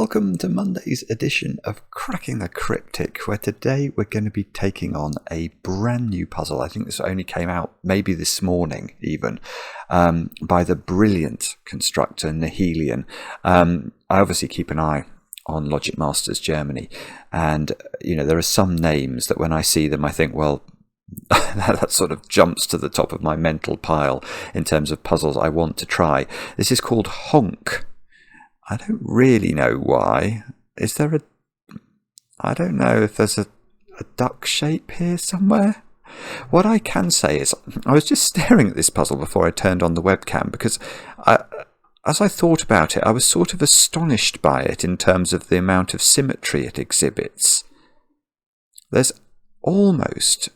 welcome to Monday's edition of Cracking the Cryptic, where today we're going to be taking on a brand new puzzle. I think this only came out maybe this morning even, by the brilliant constructor Nahileon. I obviously keep an eye on Logic Masters Germany, and there are some names that when I see them I think, well, that sort of jumps to the top of my mental pile in terms of puzzles I want to try. This is called Honk. I don't really know why. I don't know if there's a duck shape here somewhere. What I can say is, I was just staring at this puzzle before I turned on the webcam, because as I thought about it, I was sort of astonished by it in terms of the amount of symmetry it exhibits. There's almost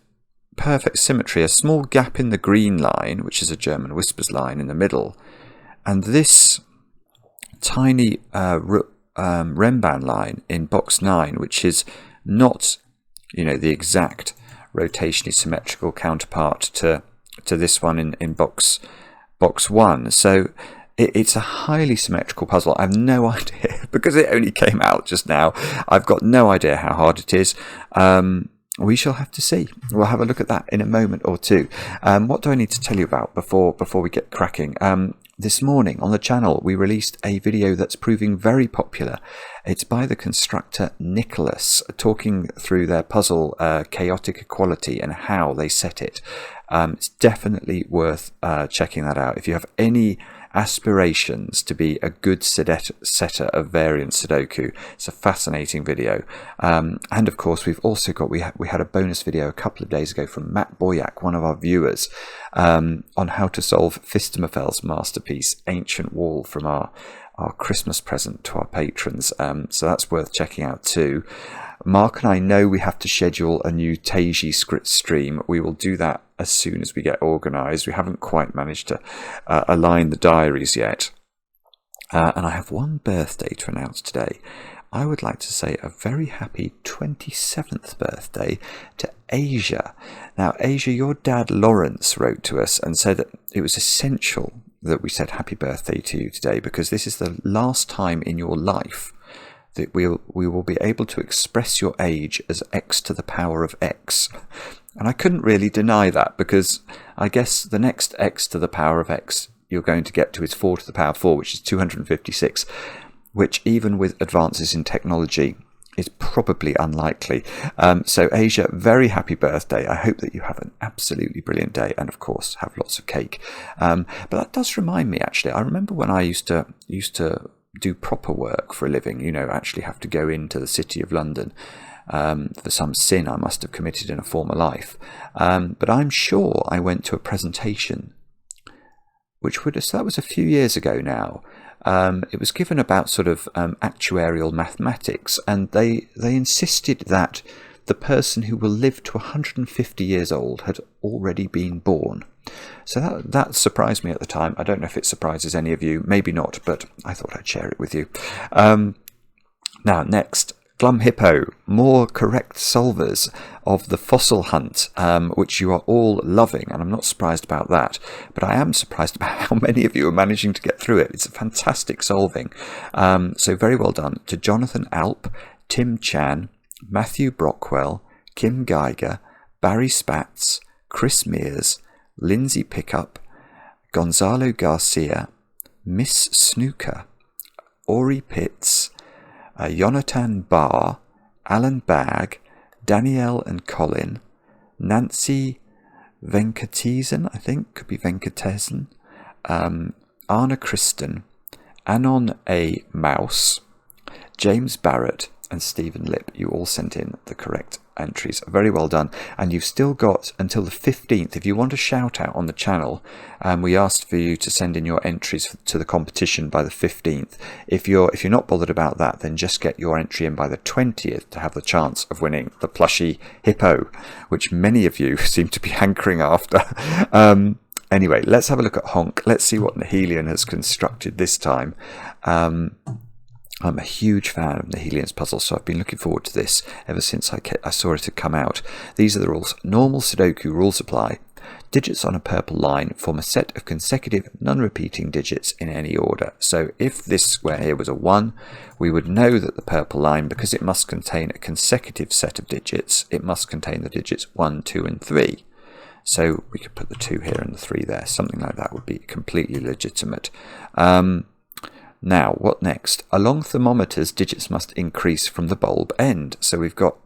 perfect symmetry, a small gap in the green line, which is a German whispers line in the middle, and this tiny Rembrandt line in box 9, which is not, the exact rotationally symmetrical counterpart to this one in box 1. So it's a highly symmetrical puzzle. I have no idea, because it only came out just now. I've got no idea how hard it is. We shall have to see. We'll have a look at that in a moment or two. What do I need to tell you about before we get cracking? This morning on the channel we released a video that's proving very popular. It's by the constructor Nicholas, talking through their puzzle Chaotic Equality and how they set it. It's definitely worth checking that out if you have any aspirations to be a good setter of variant Sudoku. It's a fascinating video, and of course we've also got we had a bonus video a couple of days ago from Matt Boyack, one of our viewers, on how to solve Fistemophile's masterpiece Ancient Wall, from our Christmas present to our patrons. So that's worth checking out too. Mark and I know we have to schedule a new Teiji script stream. We will do that as soon as we get organised. We haven't quite managed to align the diaries yet. And I have one birthday to announce today. I would like to say a very happy 27th birthday to Asia. Now, Asia, your dad Lawrence wrote to us and said that it was essential that we said happy birthday to you today, because this is the last time in your life that we will be able to express your age as x to the power of x. And I couldn't really deny that, because I guess the next x to the power of x you're going to get to is 4 to the power 4, which is 256, which even with advances in technology is probably unlikely. So Asia, very happy birthday. I hope that you have an absolutely brilliant day, and of course have lots of cake. But that does remind me, actually, I remember when I used to do proper work for a living, actually have to go into the City of London for some sin I must have committed in a former life. But I'm sure I went to a presentation, so that was a few years ago now. It was given about sort of actuarial mathematics, and they insisted that the person who will live to 150 years old had already been born. So that surprised me at the time. I don't know if it surprises any of you, maybe not, but I thought I'd share it with you. Now, next, Glum Hippo, more correct solvers of the fossil hunt, which you are all loving, and I'm not surprised about that, but I am surprised about how many of you are managing to get through it. It's a fantastic solving. So very well done to Jonathan Alp, Tim Chan, Matthew Brockwell, Kim Geiger, Barry Spatz, Chris Mears, Lindsay Pickup, Gonzalo Garcia, Miss Snooker, Ori Pitts, Jonathan Barr, Alan Bagg, Danielle and Colin, Nancy Venkatesan, I think, could be Venkatesan, Anna Kristen, Anon A. Mouse, James Barrett, and Stephen Lip. You all sent in the correct entries. Very well done. And you've still got until the 15th. If you want a shout out on the channel, we asked for you to send in your entries to the competition by the 15th. If you're not bothered about that, then just get your entry in by the 20th to have the chance of winning the plushy hippo, which many of you seem to be hankering after. Anyway, let's have a look at Honk. Let's see what Nahileon has constructed this time. I'm a huge fan of Nahileon's puzzle, so I've been looking forward to this ever since I saw it had come out. These are the rules. Normal Sudoku rules apply. digits on a purple line form a set of consecutive non-repeating digits in any order. So if this square here was a 1, we would know that the purple line, because it must contain a consecutive set of digits, it must contain the digits 1, 2 and 3. So we could put the 2 here and the 3 there. Something like that would be completely legitimate. Now, what next? Along thermometers, digits must increase from the bulb end. So we've got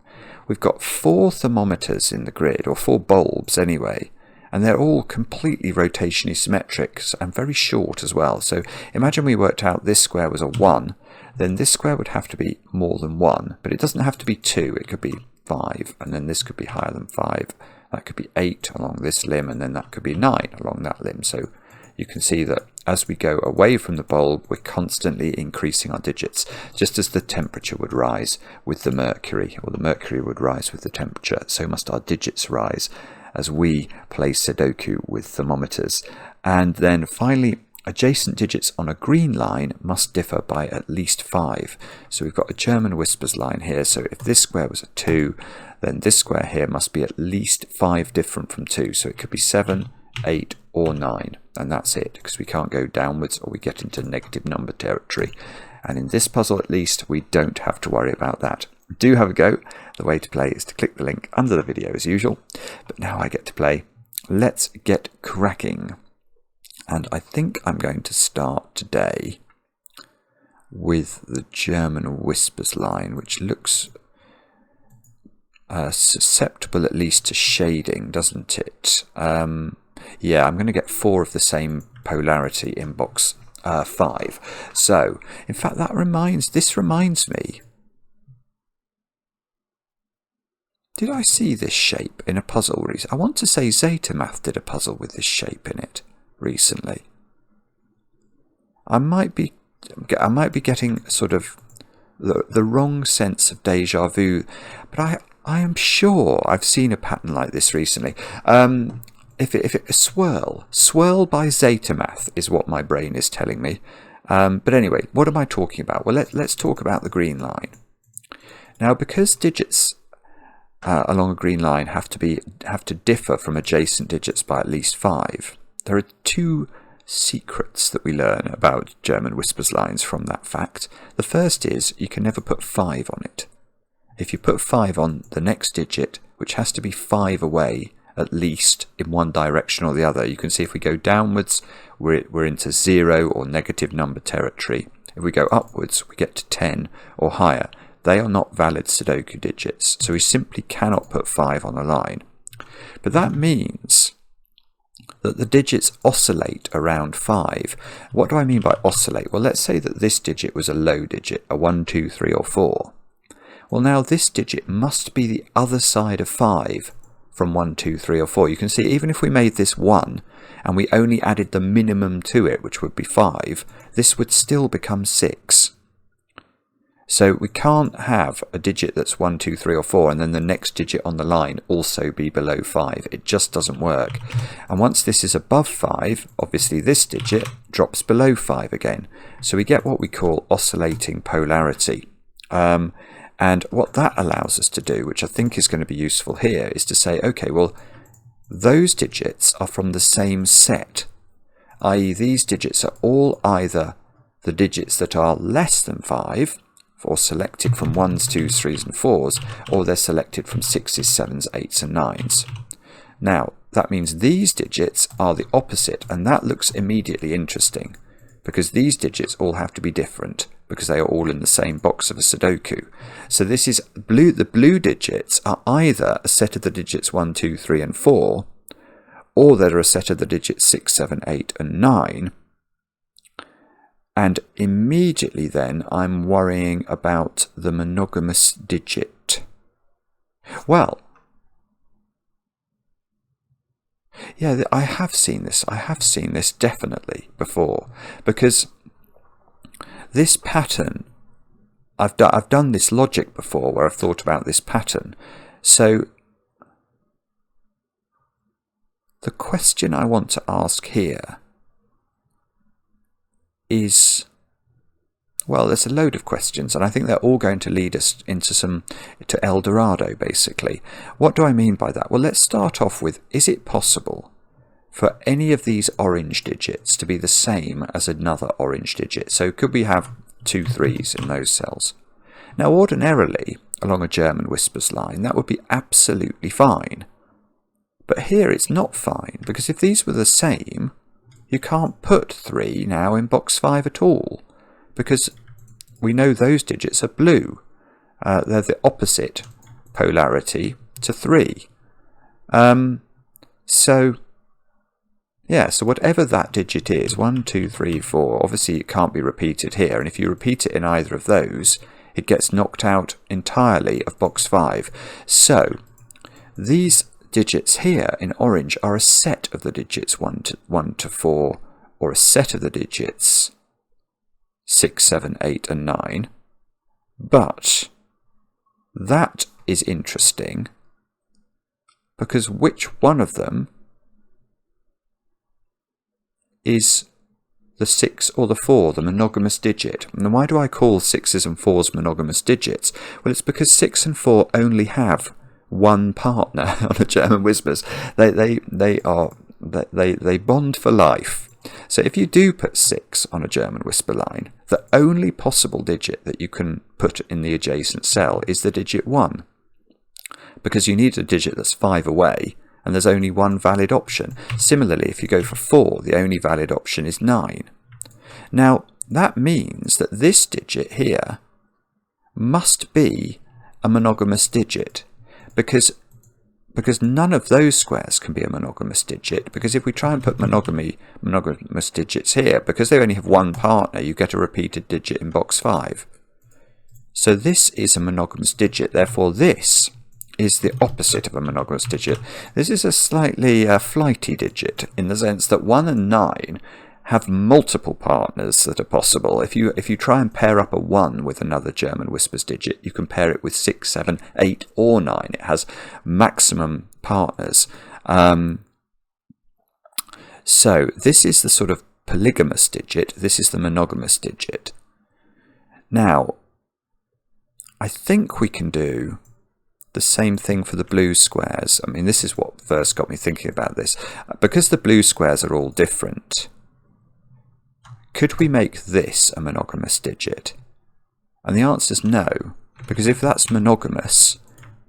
4 thermometers in the grid, or 4 bulbs anyway, and they're all completely rotationally symmetric and very short as well. So imagine we worked out this square was a 1, then this square would have to be more than 1, but it doesn't have to be 2, it could be 5, and then this could be higher than 5. That could be 8 along this limb, and then that could be 9 along that limb. So you can see that as we go away from the bulb, we're constantly increasing our digits, just as the temperature would rise with the mercury, or the mercury would rise with the temperature. So must our digits rise as we play Sudoku with thermometers. And then finally, adjacent digits on a green line must differ by at least 5. So we've got a German whispers line here. So if this square was a 2, then this square here must be at least 5 different from 2. So it could be 7, 8 or 9, and that's it, because we can't go downwards or we get into negative number territory. And in this puzzle at least, we don't have to worry about that. Do have a go. The way to play is to click the link under the video as usual, but now I get to play. Let's get cracking. And I think I'm going to start today with the German whispers line, which looks susceptible at least to shading, doesn't it? Yeah, I'm going to get 4 of the same polarity in box 5. So, in fact, this reminds me. Did I see this shape in a puzzle recently? I want to say Zeta Math did a puzzle with this shape in it recently. I might be getting sort of the wrong sense of deja vu, but I am sure I've seen a pattern like this recently. If it swirl by Zeta Math is what my brain is telling me. But anyway, what am I talking about? Well, let's talk about the green line. Now, because digits along a green line have to differ from adjacent digits by at least 5, there are 2 secrets that we learn about German whispers lines from that fact. The first is you can never put 5 on it. If you put 5 on the next digit, which has to be 5 away, at least in one direction or the other. You can see if we go downwards, we're into 0 or negative number territory. If we go upwards, we get to 10 or higher. They are not valid Sudoku digits, so we simply cannot put 5 on a line. But that means that the digits oscillate around 5. What do I mean by oscillate? Well, let's say that this digit was a low digit, a 1, 2, 3 or 4. Well, now this digit must be the other side of 5 from 1, 2, 3 or 4. You can see even if we made this 1 and we only added the minimum to it, which would be 5, this would still become 6. So we can't have a digit that's 1, 2, 3 or 4 and then the next digit on the line also be below 5. It just doesn't work. And once this is above 5, obviously this digit drops below 5 again. So we get what we call oscillating polarity. And what that allows us to do, which I think is going to be useful here, is to say, okay, well, those digits are from the same set, i.e. these digits are all either the digits that are less than 5, or selected from 1s, 2s, 3s and 4s, or they're selected from 6s, 7s, 8s and 9s. Now, that means these digits are the opposite, and that looks immediately interesting, because these digits all have to be different, because they are all in the same box of a Sudoku. So this is blue. The blue digits are either a set of the digits 1, 2, 3 and 4, or they're a set of the digits 6, 7, 8 and 9. And immediately then I'm worrying about the monogamous digit. Well, yeah, I have seen this. I have seen this definitely before, because this pattern, I've done this logic before where I've thought about this pattern. So the question I want to ask here is, Well, there's a load of questions, and I think they're all going to lead us to El Dorado, basically. What do I mean by that? Well, let's start off with, is it possible for any of these orange digits to be the same as another orange digit? So could we have 2 3s in those cells? Now, ordinarily, along a German whispers line, that would be absolutely fine. But here it's not fine, because if these were the same, you can't put 3 now in box 5 at all, because we know those digits are blue. They're the opposite polarity to 3. So whatever that digit is, 1, 2, 3, 4, obviously it can't be repeated here, and if you repeat it in either of those, it gets knocked out entirely of box 5. So these digits here in orange are a set of the digits 1 to 4, or a set of the digits 6, 7, 8 and 9. But that is interesting, because which one of them is the 6 or the 4, the monogamous digit? And why do I call 6s and 4s monogamous digits? Well, it's because 6 and 4 only have one partner on the German whispers. They bond for life. So if you do put 6 on a German whisper line, the only possible digit that you can put in the adjacent cell is the digit 1, because you need a digit that's 5 away, and there's only one valid option. Similarly, if you go for 4, the only valid option is 9. Now, that means that this digit here must be a monogamous digit, because none of those squares can be a monogamous digit, because if we try and put monogamous digits here, because they only have one partner, you get a repeated digit in box 5. So this is a monogamous digit, therefore this is the opposite of a monogamous digit. This is a slightly flighty digit, in the sense that 1 and 9 have multiple partners that are possible. If you try and pair up a 1 with another German whispers digit, you can pair it with 6, 7, 8 or 9. It has maximum partners. So this is the sort of polygamous digit, this is the monogamous digit. Now, I think we can do the same thing for the blue squares. I mean, this is what first got me thinking about this. Because the blue squares are all different, could we make this a monogamous digit? And the answer is no, because if that's monogamous,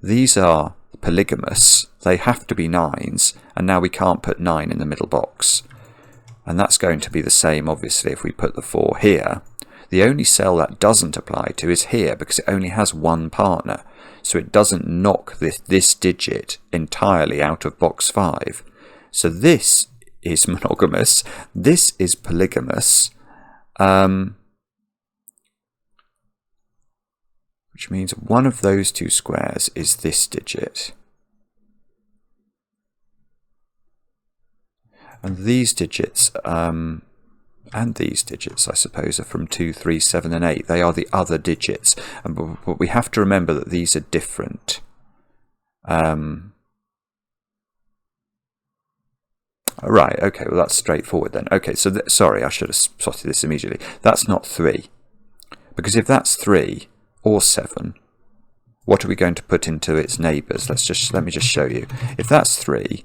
these are polygamous, they have to be 9s, and now we can't put 9 in the middle box. And that's going to be the same, obviously, if we put the 4 here. The only cell that doesn't apply to is here, because it only has one partner, so it doesn't knock this digit entirely out of box 5. So this is monogamous, this is polygamous, which means one of those two squares is this digit. And these digits, and these digits, I suppose, are from 2, 3, 7 and 8. They are the other digits. But we have to remember that these are different. Right, okay, well that's straightforward then. Okay, so sorry, I should have spotted this immediately. That's not 3. Because if that's 3 or 7, what are we going to put into its neighbours? Let me just show you. If that's 3,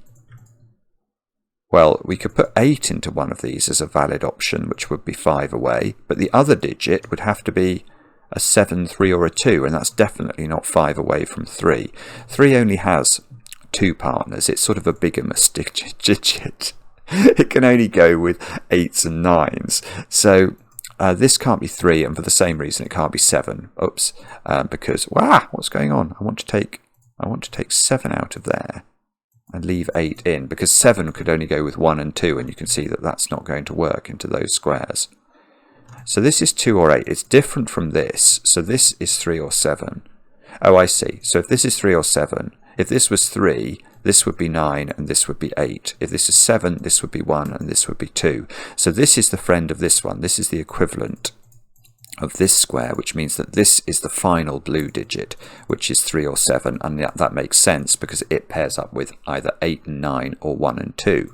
well, we could put 8 into one of these as a valid option, which would be 5 away, but the other digit would have to be a 7, 3 or a 2, and that's definitely not 5 away from 3. 3 only has 2 partners. It's sort of a bigamous digit. It can only go with 8s and 9s. So this can't be 3, and for the same reason it can't be 7. Oops, because what's going on? I want to take 7 out of there and leave 8 in, because 7 could only go with 1 and 2, and you can see that that's not going to work into those squares. So this is 2 or 8. It's different from this. So this is 3 or 7. Oh, I see. So if this is 3 or 7, if this was 3, this would be 9 and this would be 8. If this is 7, this would be 1 and this would be 2. So this is the friend of this one. This is the equivalent of this square, which means that this is the final blue digit, which is 3 or 7, and that makes sense because it pairs up with either 8 and 9 or 1 and 2.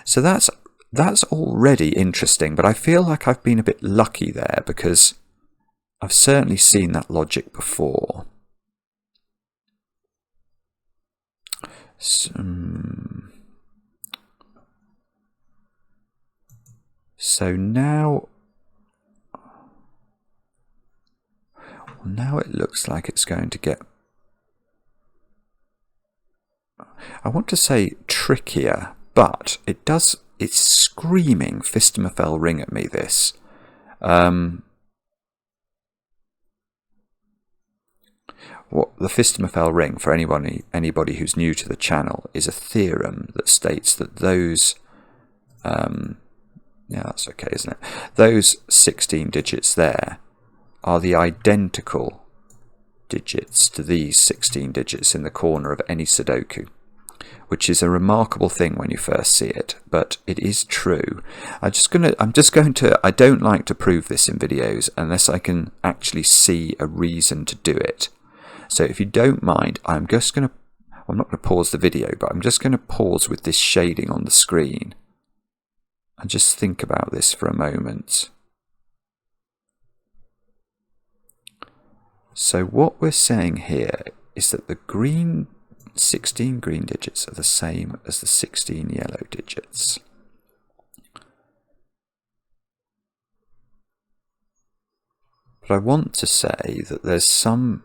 So that's that's already interesting, but I feel like I've been a bit lucky there because I've certainly seen that logic before. So now it looks like it's going to get, I want to say trickier, but it's screaming Fistemophile ring at me, this. What the Fistemophile ring, for anybody who's new to the channel, is a theorem that states that those, yeah, that's okay, isn't it? Those 16 digits there are the identical digits to these 16 digits in the corner of any Sudoku, which is a remarkable thing when you first see it, but it is true. I don't like to prove this in videos unless I can actually see a reason to do it. So if you don't mind, I'm not going to pause the video, but I'm just going to pause with this shading on the screen and just think about this for a moment. So what we're saying here is that the 16 green digits are the same as the 16 yellow digits. But I want to say that there's some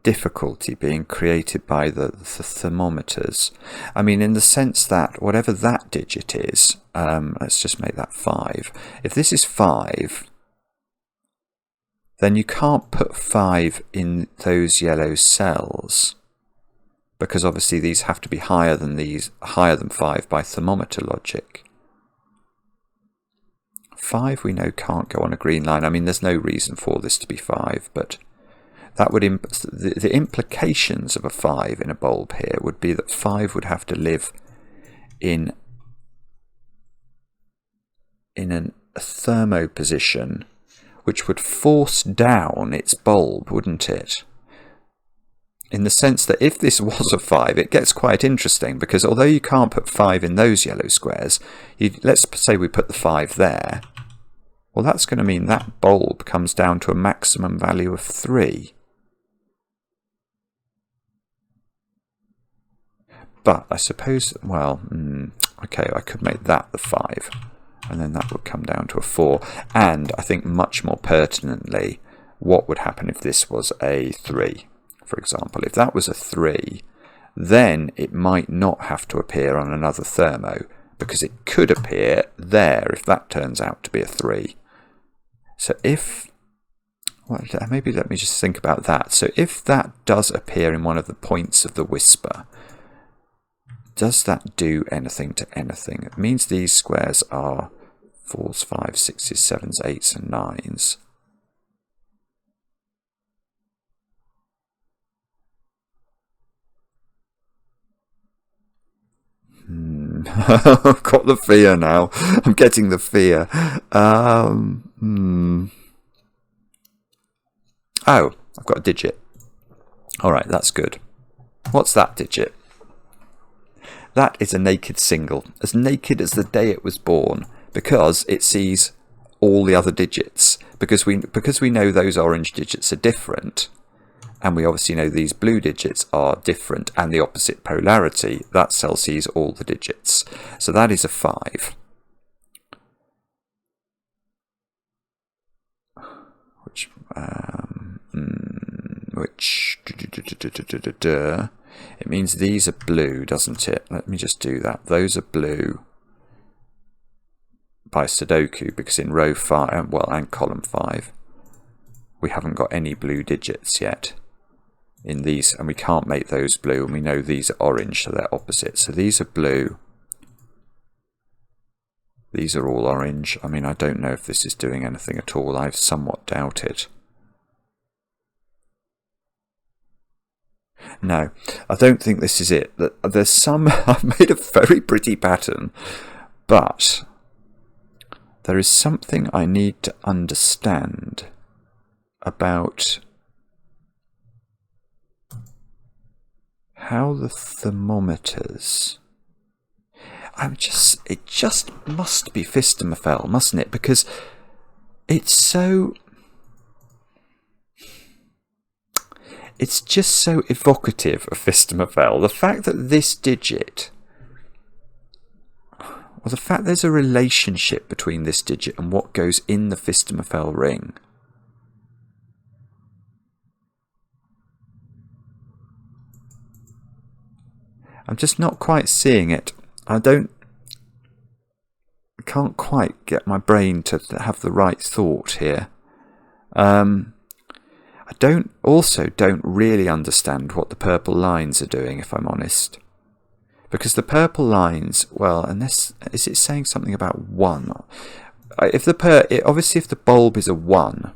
difficulty being created by the thermometers. I mean, in the sense that whatever that digit is, let's just make that 5. If this is 5, then you can't put 5 in those yellow cells, because obviously these have to be higher than 5 by thermometer logic. 5 we know can't go on a green line. I mean, there's no reason for this to be 5, but that would the implications of a 5 in a bulb here would be that 5 would have to live in a thermo position, which would force down its bulb, wouldn't it? In the sense that if this was a 5, it gets quite interesting, because although you can't put 5 in those yellow squares, let's say we put the 5 there, well, that's going to mean that bulb comes down to a maximum value of 3. But I suppose, well, okay, I could make that the 5, and then that would come down to a 4. And I think much more pertinently, what would happen if this was a 3, for example? If that was a 3, then it might not have to appear on another thermo, because it could appear there if that turns out to be a 3. So well, maybe let me just think about that. So if that does appear in one of the points of the whisper, does that do anything to anything? It means these squares are 4s, 5s, 6s, 7s, 8s and 9s. I've got the fear now. I'm getting the fear. Oh, I've got a digit. Alright, that's good. What's that digit? That is a naked single, as naked as the day it was born, because it sees all the other digits. Because we know those orange digits are different, and we obviously know these blue digits are different and the opposite polarity, that cell sees all the digits. So that is a 5. Which it means these are blue, doesn't it? Let me just do that. Those are blue by Sudoku, because in row 5, well, and column 5, we haven't got any blue digits yet in these, and we can't make those blue, and we know these are orange, so they're opposite. So these are blue. These are all orange. I mean, I don't know if this is doing anything at all. I somewhat doubt it. No, I don't think this is it. There's some... I've made a very pretty pattern, but there is something I need to understand about how the thermometers... it just must be Fistemophile, mustn't it? Because it's so... It's just so evocative of Fistemophile. The fact that this digit... Well, the fact there's a relationship between this digit and what goes in the Fistemophile ring... I'm just not quite seeing it. I can't quite get my brain to have the right thought here. I don't really understand what the purple lines are doing, if I'm honest. Because the purple lines, well, unless, is it saying something about 1? Obviously if the bulb is a 1,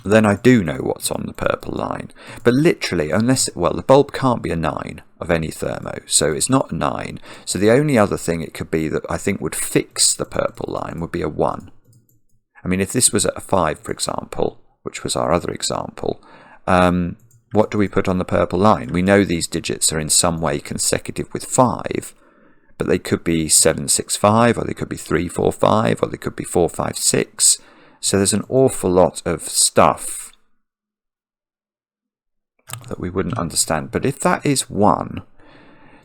then I do know what's on the purple line. But literally, the bulb can't be a 9 of any thermo, so it's not a 9. So the only other thing it could be that I think would fix the purple line would be a 1. I mean, if this was at a 5, for example, which was our other example, what do we put on the purple line? We know these digits are in some way consecutive with 5, but they could be 7, 6, 5, or they could be 3, 4, 5, or they could be 4, 5, 6. So there's an awful lot of stuff that we wouldn't understand. But if that is 1,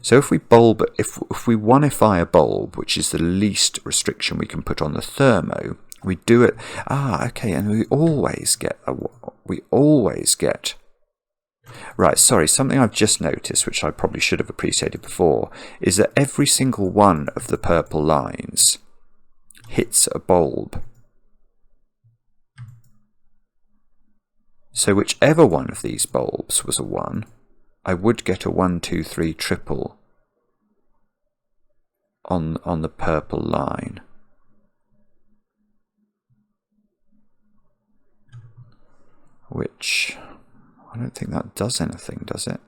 so if we oneify a bulb, which is the least restriction we can put on the thermo, we do it. Okay, and we always get. Right, sorry, something I've just noticed, which I probably should have appreciated before, is that every single one of the purple lines hits a bulb. So whichever one of these bulbs was a 1, I would get a 1, 2, 3 triple on the purple line. Which, I don't think that does anything, does it?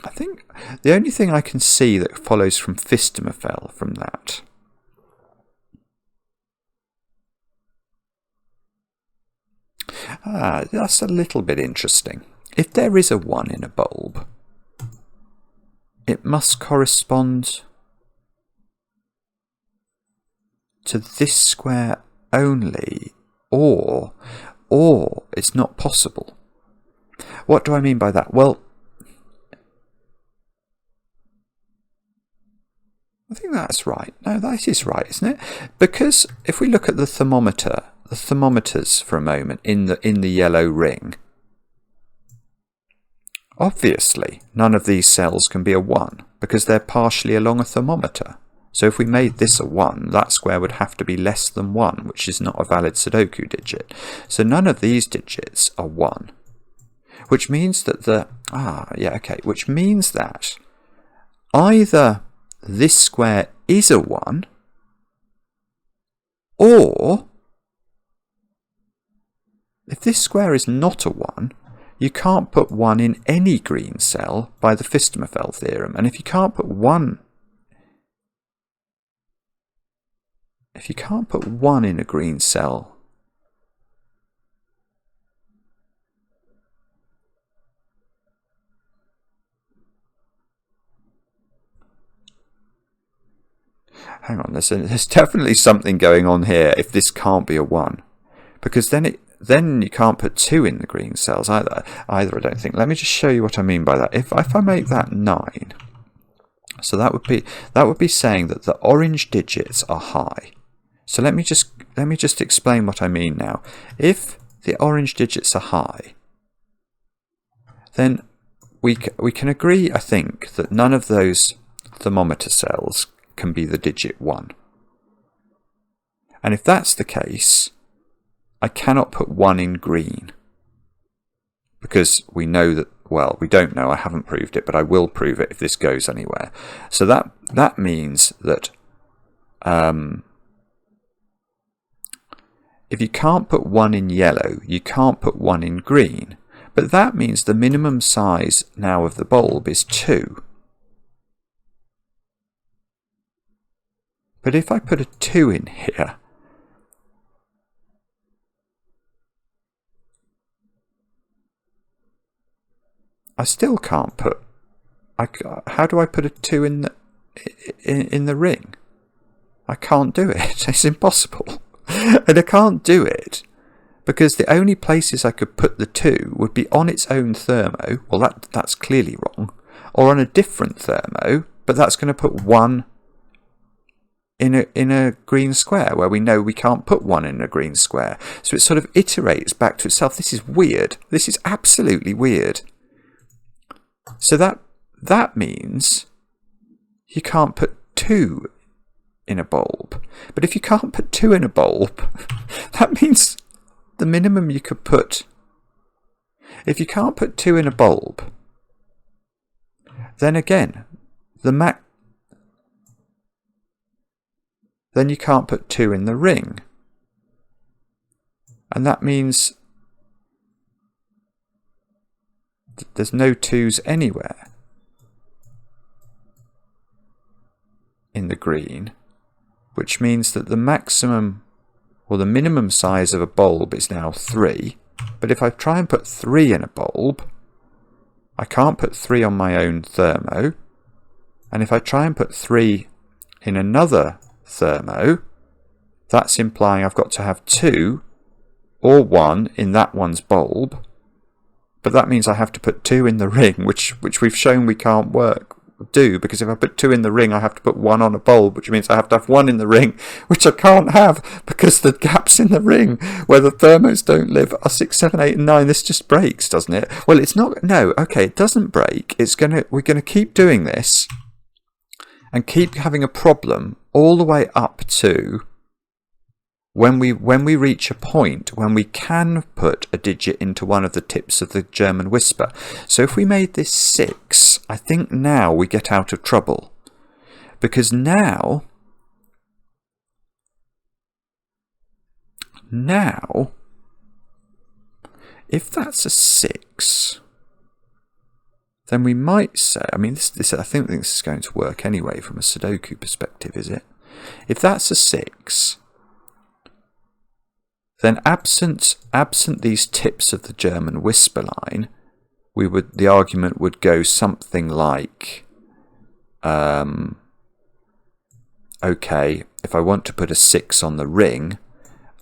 I think the only thing I can see that follows from Fistemophile from that that's a little bit interesting. If there is a 1 in a bulb, it must correspond to this square only, or it's not possible. What do I mean by that? Well, I think that's right. No, that is right, isn't it? Because if we look at the thermometers for a moment in the yellow ring, obviously none of these cells can be a 1 because they're partially along a thermometer. So if we made this a 1, that square would have to be less than 1, which is not a valid Sudoku digit. So none of these digits are 1, which means that which means that either this square is a 1, or if this square is not a 1, you can't put 1 in any green cell by the Fistemophile theorem. And if you can't put 1 in a green cell, hang on, there's definitely something going on here if this can't be a 1, because then you can't put 2 in the green cells either, I don't think. Let me just show you what I mean by that. If I make that 9, so that would be saying that the orange digits are high. So let me just explain what I mean now. If the orange digits are high, then we can agree, I think, that none of those thermometer cells can be the digit 1. And if that's the case, I cannot put 1 in green, because we know that, well, we don't know, I haven't proved it, but I will prove it if this goes anywhere. So that means that if you can't put 1 in yellow, you can't put 1 in green. But that means the minimum size now of the bulb is 2. But if I put a 2 in here, I still can't put... how do I put a 2 in the ring? I can't do it. It's impossible. And I can't do it because the only places I could put the 2 would be on its own thermo. Well, that's clearly wrong. Or on a different thermo, but that's going to put 1 in a green square where we know we can't put 1 in a green square. So it sort of iterates back to itself. This is weird. This is absolutely weird. So that means you can't put 2 in a bulb. But if you can't put 2 in a bulb, that means the minimum you could put... If you can't put 2 in a bulb, then again, then you can't put 2 in the ring. And that means there's no 2s anywhere in the green, which means that the maximum or the minimum size of a bulb is now 3. But if I try and put 3 in a bulb, I can't put 3 on my own thermo. And if I try and put 3 in another thermo, that's implying I've got to have 2 or 1 in that one's bulb. But that means I have to put 2 in the ring, which we've shown we can't do, because if I put 2 in the ring I have to put 1 on a bulb, which means I have to have 1 in the ring, which I can't have because the gaps in the ring where the thermos don't live are 6, 7, 8 and 9. This just breaks, doesn't it? Well, it's not. No, okay, it doesn't break. We're gonna keep doing this and keep having a problem all the way up to when we reach a point when we can put a digit into one of the tips of the German whisper. So if we made this 6, I think now we get out of trouble. Because now, if that's a 6, then we might say, I mean, this I think this is going to work anyway from a Sudoku perspective, is it? If that's a 6, then absent these tips of the German whisper line, the argument would go something like, okay, if I want to put a 6 on the ring,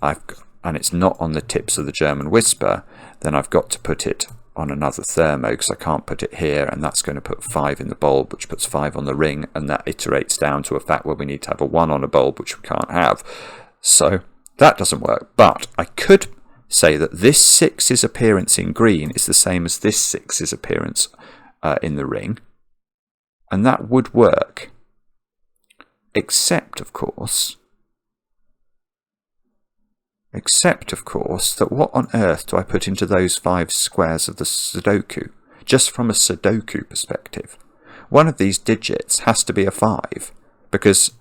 and it's not on the tips of the German whisper, then I've got to put it on another thermo because I can't put it here, and that's going to put 5 in the bulb, which puts 5 on the ring, and that iterates down to a fact where we need to have a 1 on a bulb, which we can't have. So that doesn't work. But I could say that this 6's appearance in green is the same as this 6's appearance in the ring, and that would work, except of course that what on earth do I put into those 5 squares of the Sudoku? Just from a Sudoku perspective, one of these digits has to be a 5, because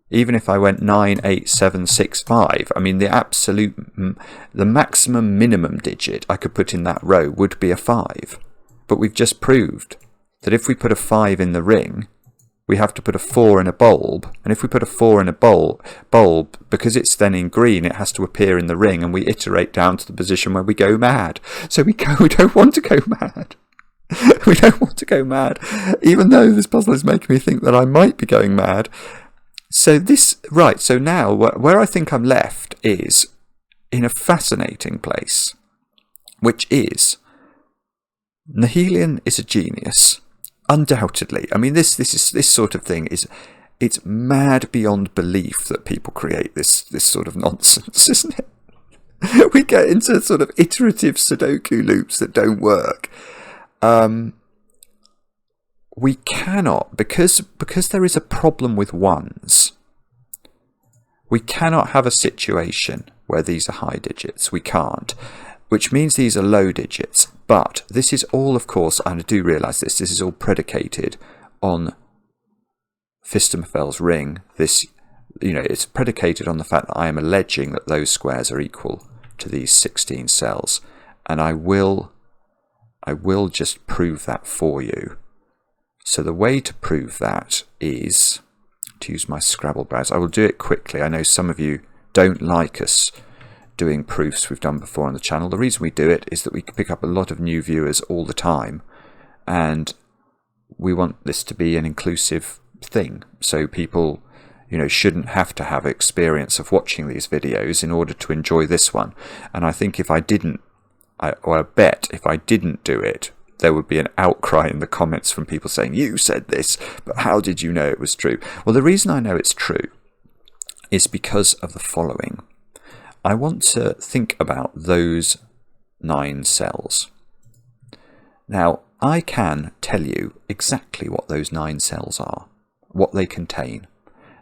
even if I went 9, 8, 7, 6, 5, I mean the maximum minimum digit I could put in that row would be a 5. But we've just proved that if we put a 5 in the ring, we have to put a 4 in a bulb, and if we put a 4 in a bulb, because it's then in green, it has to appear in the ring, and we iterate down to the position where we go mad. So we don't want to go mad. We don't want to go mad, even though this puzzle is making me think that I might be going mad. So so now where I think I'm left is in a fascinating place, which is Nahileon is a genius. Undoubtedly. I mean, this sort of thing it's mad beyond belief that people create this sort of nonsense, isn't it? We get into sort of iterative Sudoku loops that don't work. We cannot, because there is a problem with 1s, we cannot have a situation where these are high digits. We can't. Which means these are low digits, but this is all, of course, and I do realise this is all predicated on Fistemophile's ring. It's predicated on the fact that I am alleging that those squares are equal to these 16 cells, and I will just prove that for you. So the way to prove that is to use my Scrabble browser. I will do it quickly. I know some of you don't like us doing proofs we've done before on the channel. The reason we do it is that we pick up a lot of new viewers all the time, and we want this to be an inclusive thing, so people shouldn't have to have experience of watching these videos in order to enjoy this one. And I think if I bet if I didn't do it, there would be an outcry in the comments from people saying, you said this, but how did you know it was true? Well, the reason I know it's true is because of the following. I want to think about those 9 cells. Now, I can tell you exactly what those 9 cells are, what they contain.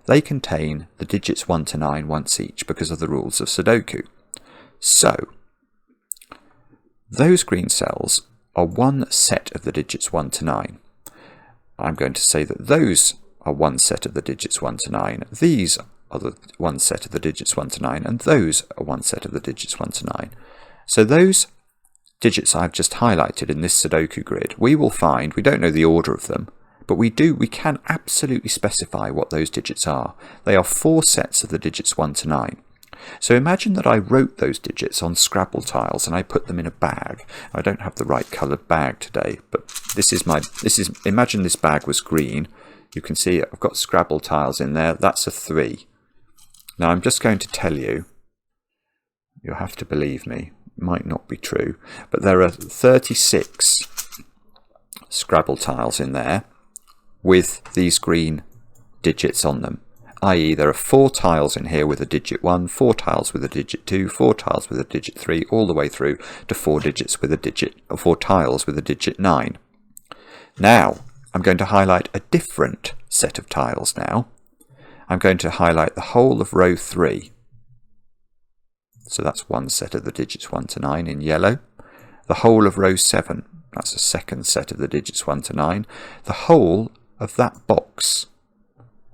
They contain the digits 1 to 9 once each because of the rules of Sudoku. So, those green cells are one set of the digits 1 to 9. I'm going to say that those are one set of the digits 1 to 9. These are the one set of the digits 1 to 9, and those are one set of the digits 1 to 9. So those digits I've just highlighted in this Sudoku grid, we will find, we don't know the order of them, but we can absolutely specify what those digits are. They are 4 sets of the digits 1 to 9. So imagine that I wrote those digits on Scrabble tiles and I put them in a bag. I don't have the right coloured bag today, but imagine this bag was green. You can see I've got Scrabble tiles in there. That's a 3. Now I'm just going to tell you, you'll have to believe me, it might not be true, but there are 36 Scrabble tiles in there with these green digits on them, i.e. there are 4 tiles in here with a digit 1, 4 tiles with a digit 2, 4 tiles with a digit 3, all the way through to 4 tiles with a digit 9. Now, I'm going to highlight a different set of tiles now. I'm going to highlight the whole of row 3. So that's one set of the digits 1 to 9 in yellow. The whole of row 7, that's a second set of the digits 1 to 9. The whole of that box,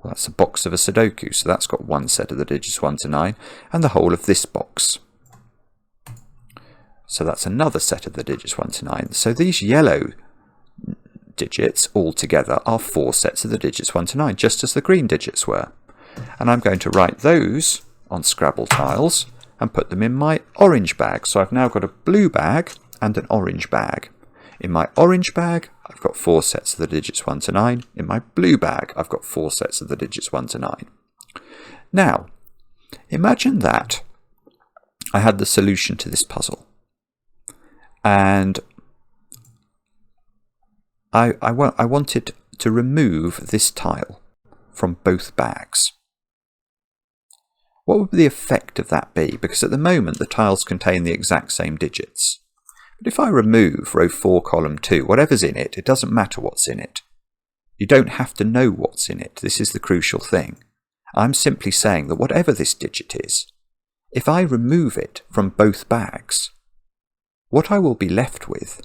well, that's a box of a Sudoku, so that's got one set of the digits 1 to 9, and the whole of this box. So that's another set of the digits 1 to 9. So these yellow digits all together are 4 sets of the digits 1 to 9, just as the green digits were. And I'm going to write those on Scrabble tiles and put them in my orange bag. So I've now got a blue bag and an orange bag. In my orange bag, I've got 4 sets of the digits 1 to 9. In my blue bag, I've got 4 sets of the digits 1 to 9. Now, imagine that I had the solution to this puzzle. And I wanted to remove this tile from both bags. What would the effect of that be? Because at the moment the tiles contain the exact same digits. But if I remove row 4, column 2, whatever's in it, it doesn't matter what's in it. You don't have to know what's in it. This is the crucial thing. I'm simply saying that whatever this digit is, if I remove it from both bags, what I will be left with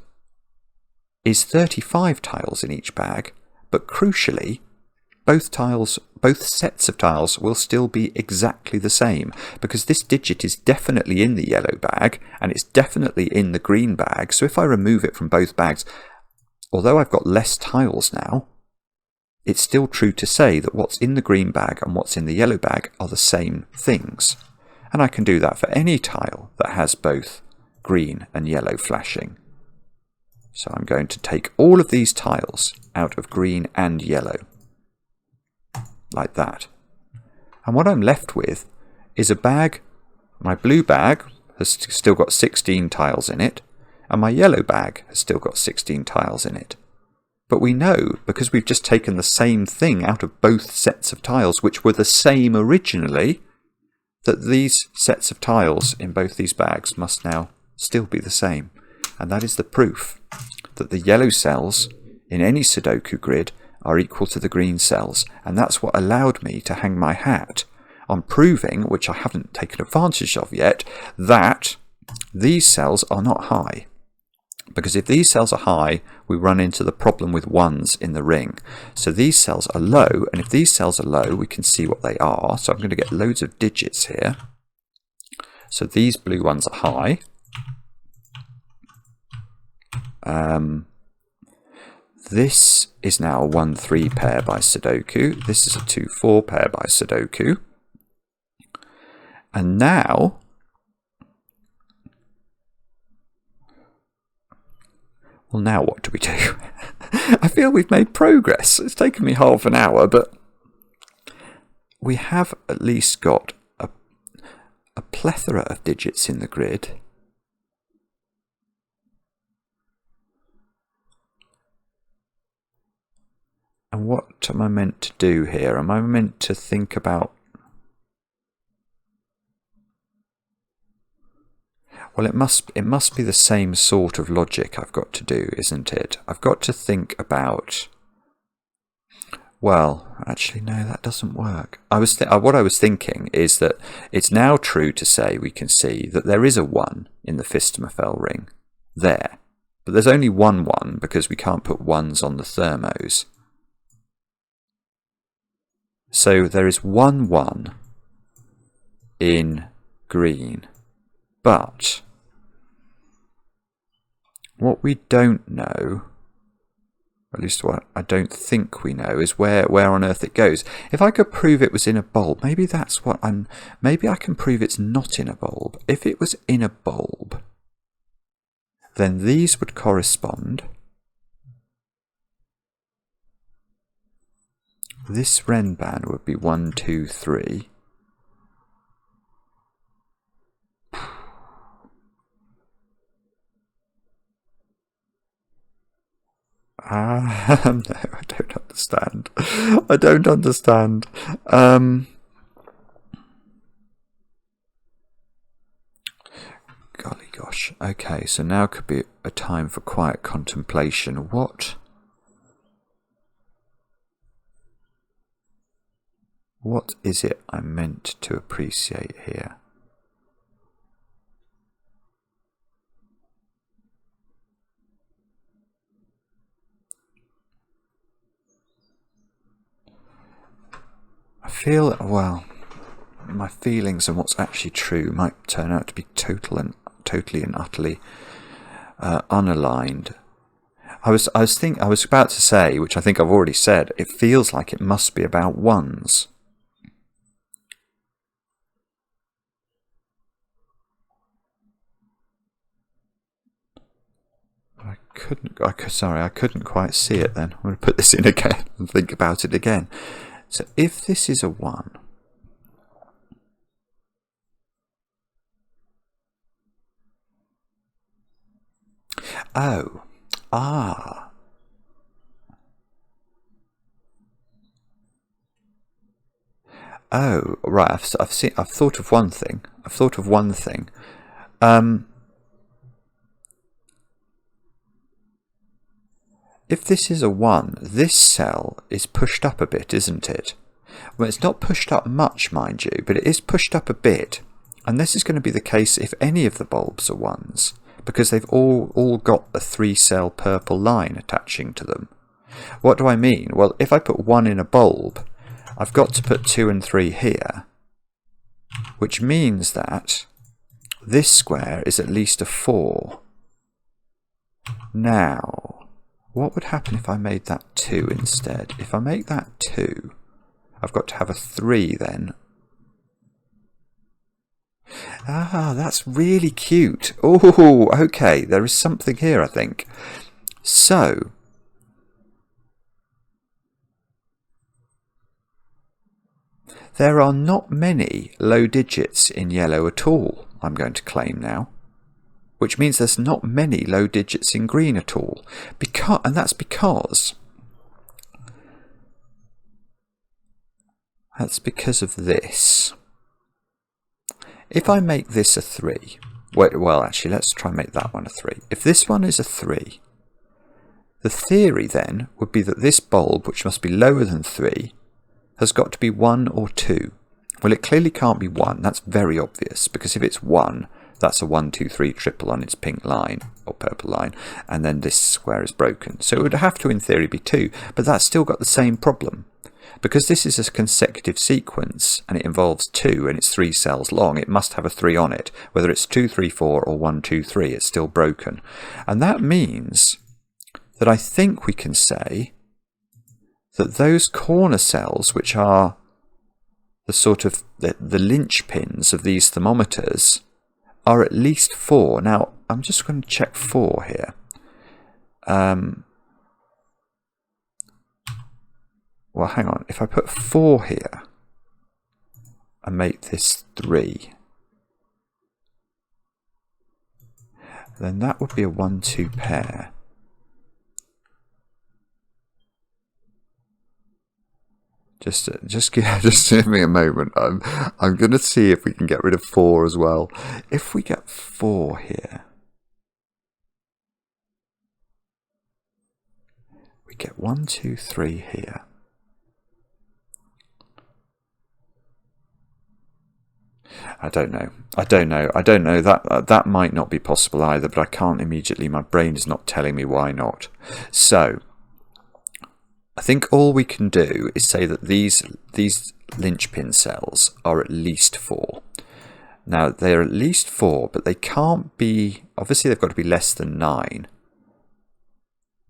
is 35 tiles in each bag, but crucially, both sets of tiles will still be exactly the same, because this digit is definitely in the yellow bag and it's definitely in the green bag. So if I remove it from both bags, although I've got less tiles now, it's still true to say that what's in the green bag and what's in the yellow bag are the same things. And I can do that for any tile that has both green and yellow flashing. So I'm going to take all of these tiles out of green and yellow, like that. And what I'm left with is a bag. My blue bag has still got 16 tiles in it, and my yellow bag has still got 16 tiles in it. But we know, because we've just taken the same thing out of both sets of tiles, which were the same originally, that these sets of tiles in both these bags must now still be the same. And that is the proof that the yellow cells in any Sudoku grid are equal to the green cells. And that's what allowed me to hang my hat on proving, which I haven't taken advantage of yet, that these cells are not high. Because if these cells are high, we run into the problem with ones in the ring. So these cells are low, and if these cells are low, we can see what they are. So I'm going to get loads of digits here. So these blue ones are high. This is now a 1-3 pair by Sudoku. This is a 2-4 pair by Sudoku. And now, well, now what do we do? I feel we've made progress. It's taken me half an hour, but we have at least got a plethora of digits in the grid. And what am I meant to do here? Am I meant to think about... Well, it must be the same sort of logic I've got to do, isn't it? I've got to think about... Well, actually, no, that doesn't work. What I was thinking is that it's now true to say we can see that there is a 1 in the Fistemophile ring there. But there's only one 1 because we can't put 1s on the thermos. So there is 1 1 in green. But what we don't know, at least what I don't think we know, is where on earth it goes. If I could prove it was in a bulb, maybe that's what I'm... Maybe I can prove it's not in a bulb. If it was in a bulb, then these would correspond. This Ren band would be 1, 2, 3. No, I don't understand. I don't understand. Golly gosh. Okay, so now could be a time for quiet contemplation. What is it I'm meant to appreciate here? I feel, well, my feelings and what's actually true might turn out to be totally and utterly unaligned. I was about to say, which I think I've already said, it feels like it must be about 1s. I couldn't quite see it then. I'm going to put this in again and think about it again. So if this is a 1, oh, ah, oh, right. I've thought of one thing. If this is a 1, this cell is pushed up a bit, isn't it? Well, it's not pushed up much, mind you, but it is pushed up a bit. And this is going to be the case if any of the bulbs are 1s, because they've all got a 3-cell purple line attaching to them. What do I mean? Well, if I put 1 in a bulb, I've got to put 2 and 3 here, which means that this square is at least a 4. Now... what would happen if I made that 2 instead? If I make that 2, I've got to have a 3 then. Ah, that's really cute. Oh, okay, there is something here, I think. So, there are not many low digits in yellow at all, I'm going to claim now. Which means there's not many low digits in green at all. And that's because of this. If I make this a 3, well actually let's try and make that one a 3. If this one is a 3, the theory then would be that this bulb, which must be lower than 3, has got to be 1 or 2. Well, it clearly can't be 1, that's very obvious, because if it's 1, that's a 1, 2, 3 triple on its pink line, or purple line, and then this square is broken. So it would have to, in theory, be 2, but that's still got the same problem. Because this is a consecutive sequence, and it involves 2, and it's 3 cells long, it must have a 3 on it. Whether it's 2, 3, 4, or 1, 2, 3, it's still broken. And that means that I think we can say that those corner cells, which are the sort of the linchpins of these thermometers, are at least 4. Now, I'm just going to check 4 here. well, hang on. If I put 4 here and make this 3, then that would be a 1-2 pair. Just give me a moment. I'm going to see if we can get rid of 4 as well. If we get 4 here, we get 1, 2, 3 here. I don't know. That might not be possible either, but I can't immediately. My brain is not telling me why not. So I think all we can do is say that these linchpin cells are at least 4. Now they're at least 4, but they can't be. Obviously, they've got to be less than 9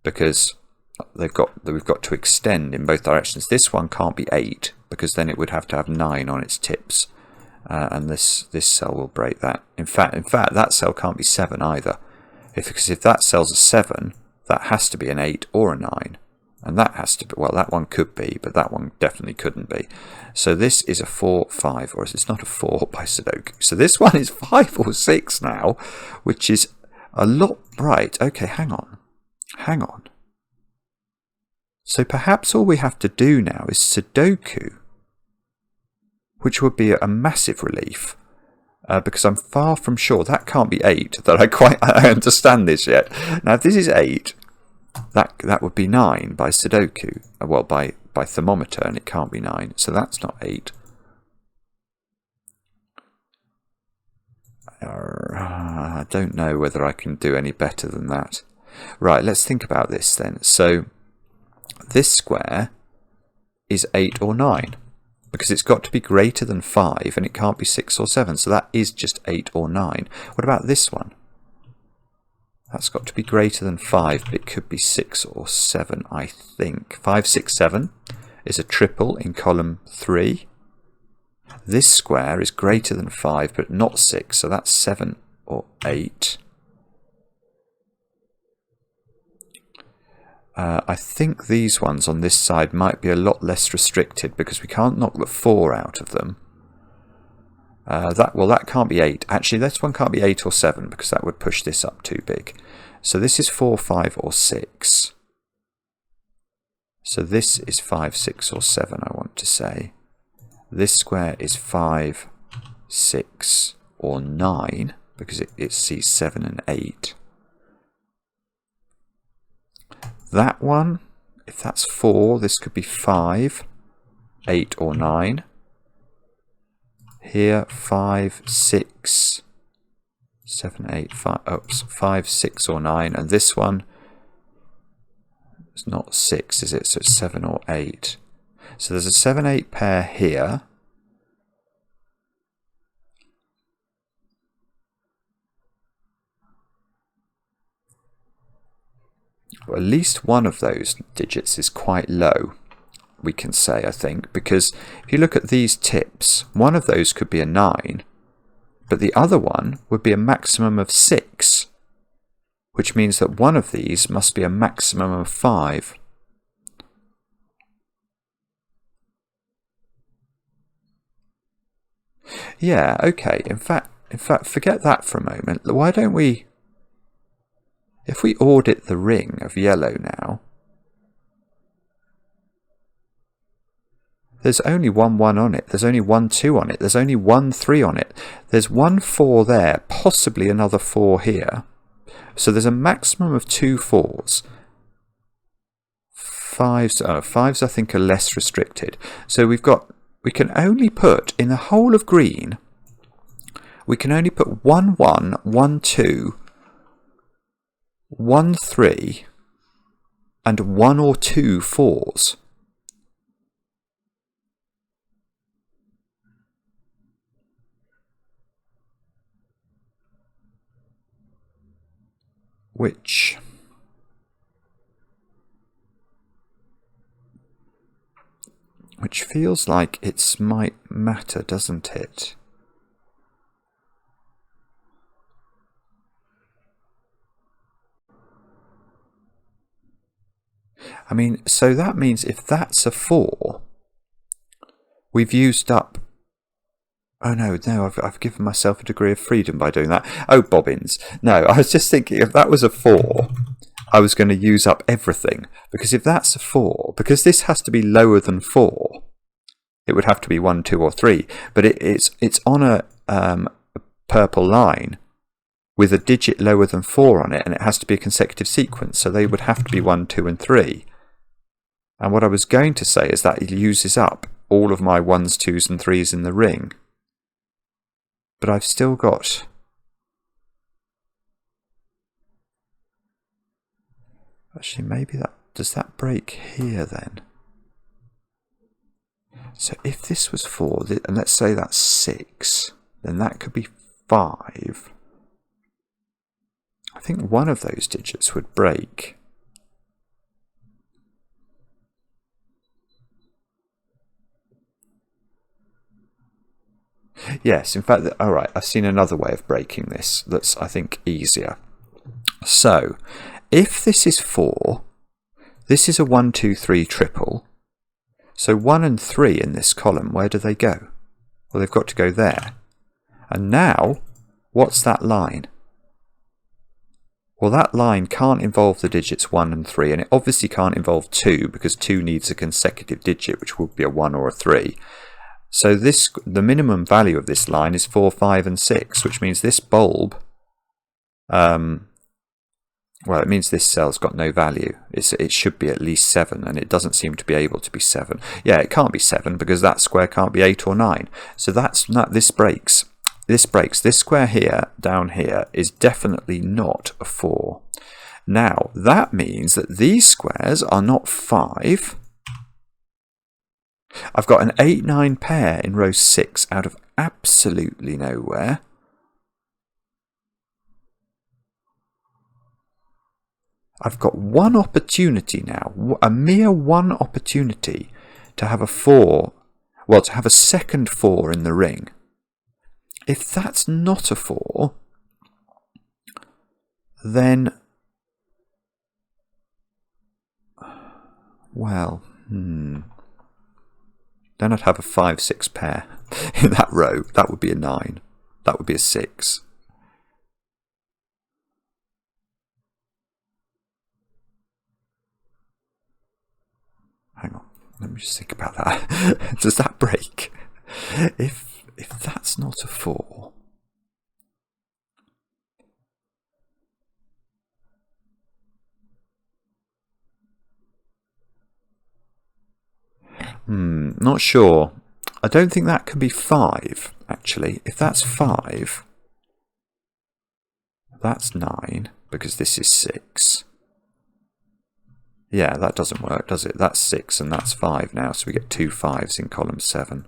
because we've got to extend in both directions. This one can't be 8 because then it would have to have 9 on its tips. And this cell will break that. In fact, that cell can't be 7 either, because if that cell's a 7, that has to be an 8 or a 9, and that has to be, well, that one could be, but that one definitely couldn't be. So this is a 4, 5, or it's not a 4 by Sudoku. So this one is 5 or 6 now, which is a lot bright. Okay, hang on. So perhaps all we have to do now is Sudoku, which would be a massive relief, because I'm far from sure that can't be 8. I understand this yet. Now, if this is 8, that would be 9 by Sudoku. Well, by thermometer, and it can't be 9, so that's not 8. I don't know whether I can do any better than that. Right, let's think about this then. So this square is 8 or 9. Because it's got to be greater than 5 and it can't be 6 or 7. So that is just 8 or 9. What about this one? That's got to be greater than 5, but it could be 6 or 7, I think. 5, 6, 7 is a triple in column 3. This square is greater than 5, but not 6, so that's 7 or 8. I think these ones on this side might be a lot less restricted because we can't knock the 4 out of them. That can't be 8. Actually, this one can't be 8 or 7 because that would push this up too big. So this is 4, 5 or 6. So this is 5, 6 or 7, I want to say. This square is 5, 6 or 9 because it sees 7 and 8. That one, if that's 4, this could be 5, 8 or 9. Here, 5, 6, 7, 8, 5, oops, 5, 6 or 9. And this one, it's not 6, is it? So it's 7 or 8. So there's a 7, 8 pair here. Well, at least one of those digits is quite low, we can say, I think, because if you look at these tips, one of those could be a 9, but the other one would be a maximum of 6, which means that one of these must be a maximum of 5. Yeah, okay. In fact, forget that for a moment. Why don't we... If we audit the ring of yellow now, there's only 1, 1 on it. There's only 1, 2 on it. There's only 1, 3 on it. There's 1, 4 there, possibly another 4 here. So there's a maximum of 2 4s. 5s I think are less restricted. So we can only put, in the whole of green, we can only put 1, 1, 1, 2, 1, 3, and 1 or 2 4s. Which feels like it might matter, doesn't it? I mean, so that means if that's a 4, we've used up... Oh, no, I've given myself a degree of freedom by doing that. Oh, bobbins. No, I was just thinking if that was a 4, I was going to use up everything. Because if that's a 4, because this has to be lower than 4, it would have to be 1, 2, or 3. But it's on a purple line with a digit lower than 4 on it, and it has to be a consecutive sequence. So they would have to be 1, 2, and 3. And what I was going to say is that it uses up all of my 1s, 2s, and 3s in the ring. But I've still got... Actually, maybe that... Does that break here then? So if this was 4, and let's say that's 6, then that could be 5. I think one of those digits would break. Yes, in fact, alright, I've seen another way of breaking this that's, I think, easier. So, if this is 4, this is a 1, 2, 3 triple. So 1 and 3 in this column, where do they go? Well, they've got to go there. And now, what's that line? Well, that line can't involve the digits 1 and 3, and it obviously can't involve 2, because 2 needs a consecutive digit, which would be a 1 or a 3. So the minimum value of this line is 4, 5, and 6, which means this bulb, well, it means this cell's got no value. It should be at least 7, and it doesn't seem to be able to be 7. Yeah, it can't be 7, because that square can't be 8 or 9. So that's not, this breaks. This breaks. This square here, down here, is definitely not a 4. Now, that means that these squares are not 5. I've got an 8, 9 pair in row 6 out of absolutely nowhere. I've got one opportunity now, a mere one opportunity to have a 4, well, to have a second 4 in the ring. If that's not a 4, then, well, then I'd have a 5, 6 pair in that row. That would be a 9. That would be a 6. Hang on, let me just think about that. Does that break? If that's not a 4, not sure. I don't think that can be 5, actually. If that's 5, that's 9, because this is 6. Yeah, that doesn't work, does it? That's 6 and that's 5 now, so we get 2 5s in column 7.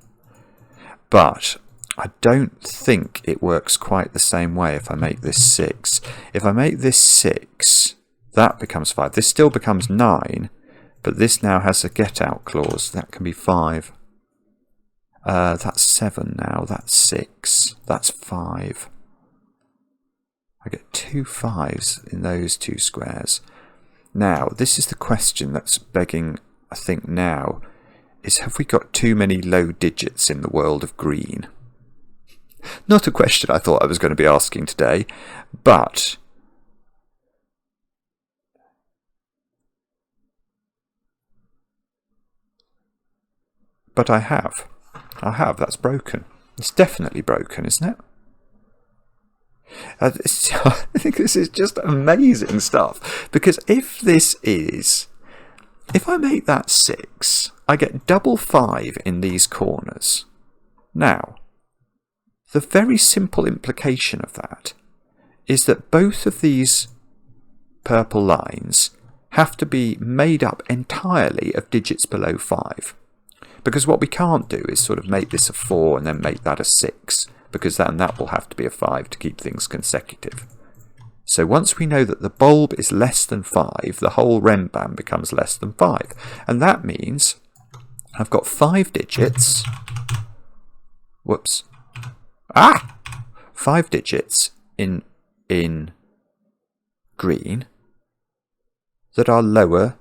But I don't think it works quite the same way if I make this 6. If I make this 6, that becomes 5. This still becomes 9, but this now has a get-out clause. That can be 5. That's 7 now. That's 6. That's 5. I get 2 5s in those 2 squares. Now, this is the question that's begging, I think now, is have we got too many low digits in the world of green? Not a question I thought I was going to be asking today, but I have. That's broken. It's definitely broken, isn't it? I think this is just amazing stuff. Because if I make that 6, I get double 5 in these corners. Now, the very simple implication of that is that both of these purple lines have to be made up entirely of digits below 5. Because what we can't do is sort of make this a 4 and then make that a 6, because then that will have to be a 5 to keep things consecutive. So once we know that the bulb is less than 5, the whole rembam becomes less than 5. And that means I've got 5 digits. Whoops. 5 digits in green that are lower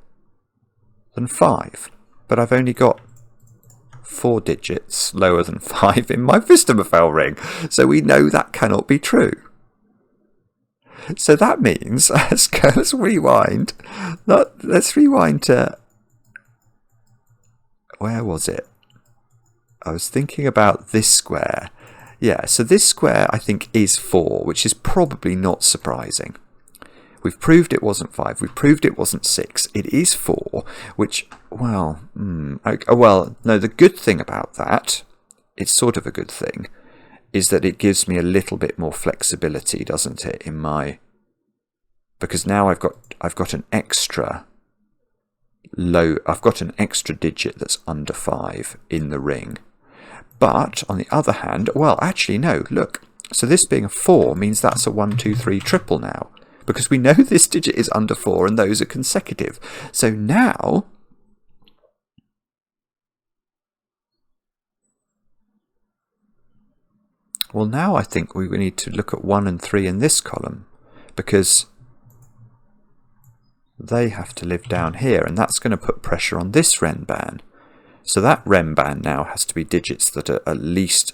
than 5. But I've only got 4 digits lower than 5 in my Fistemophile ring. So we know that cannot be true. So that means, let's rewind. Let's rewind to... Where was it? I was thinking about this square. Yeah, so this square I think is 4, which is probably not surprising. We've proved it wasn't 5. We've proved it wasn't 6. It is 4, which, well, okay, well, no, the good thing about that, it's sort of a good thing, is that it gives me a little bit more flexibility, doesn't it, in my... Because now I've got an extra digit that's under 5 in the ring. But on the other hand, well, actually no, look. So this being a 4 means that's a 1, 2, 3 triple now, because we know this digit is under 4 and those are consecutive. So now I think we need to look at 1 and 3 in this column, because they have to live down here, and that's going to put pressure on this Renban. So that Renban now has to be digits that are at least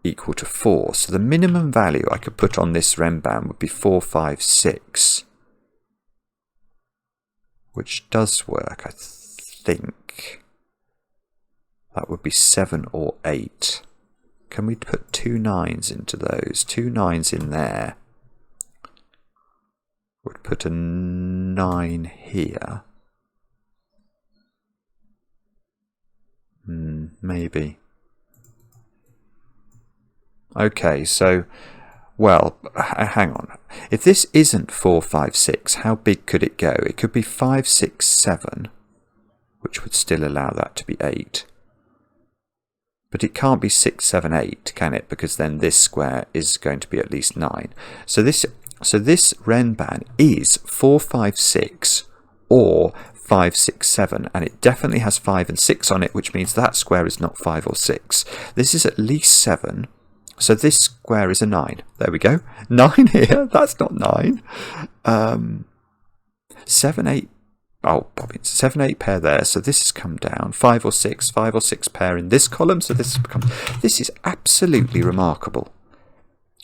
equal to 4. So the minimum value I could put on this Renban would be 4, 5, 6. Which does work, I think. That would be 7 or 8. Can we put 2 9s into those? 2 9s in there would put a 9 here. Maybe. Okay, so, well, hang on. If this isn't 4, 5, 6, how big could it go? It could be 5, 6, 7, which would still allow that to be 8. But it can't be 6, 7, 8, can it? Because then this square is going to be at least 9. So this Renban is 4, 5, 6 or 5, 6, 7, and it definitely has 5 and 6 on it, which means that square is not 5 or 6. This is at least 7, so this square is a 9. There we go. 9 here, that's not 9. 7, 8, oh, 7, 8 pair there, so this has come down. 5 or 6 pair in this column, so this is absolutely remarkable.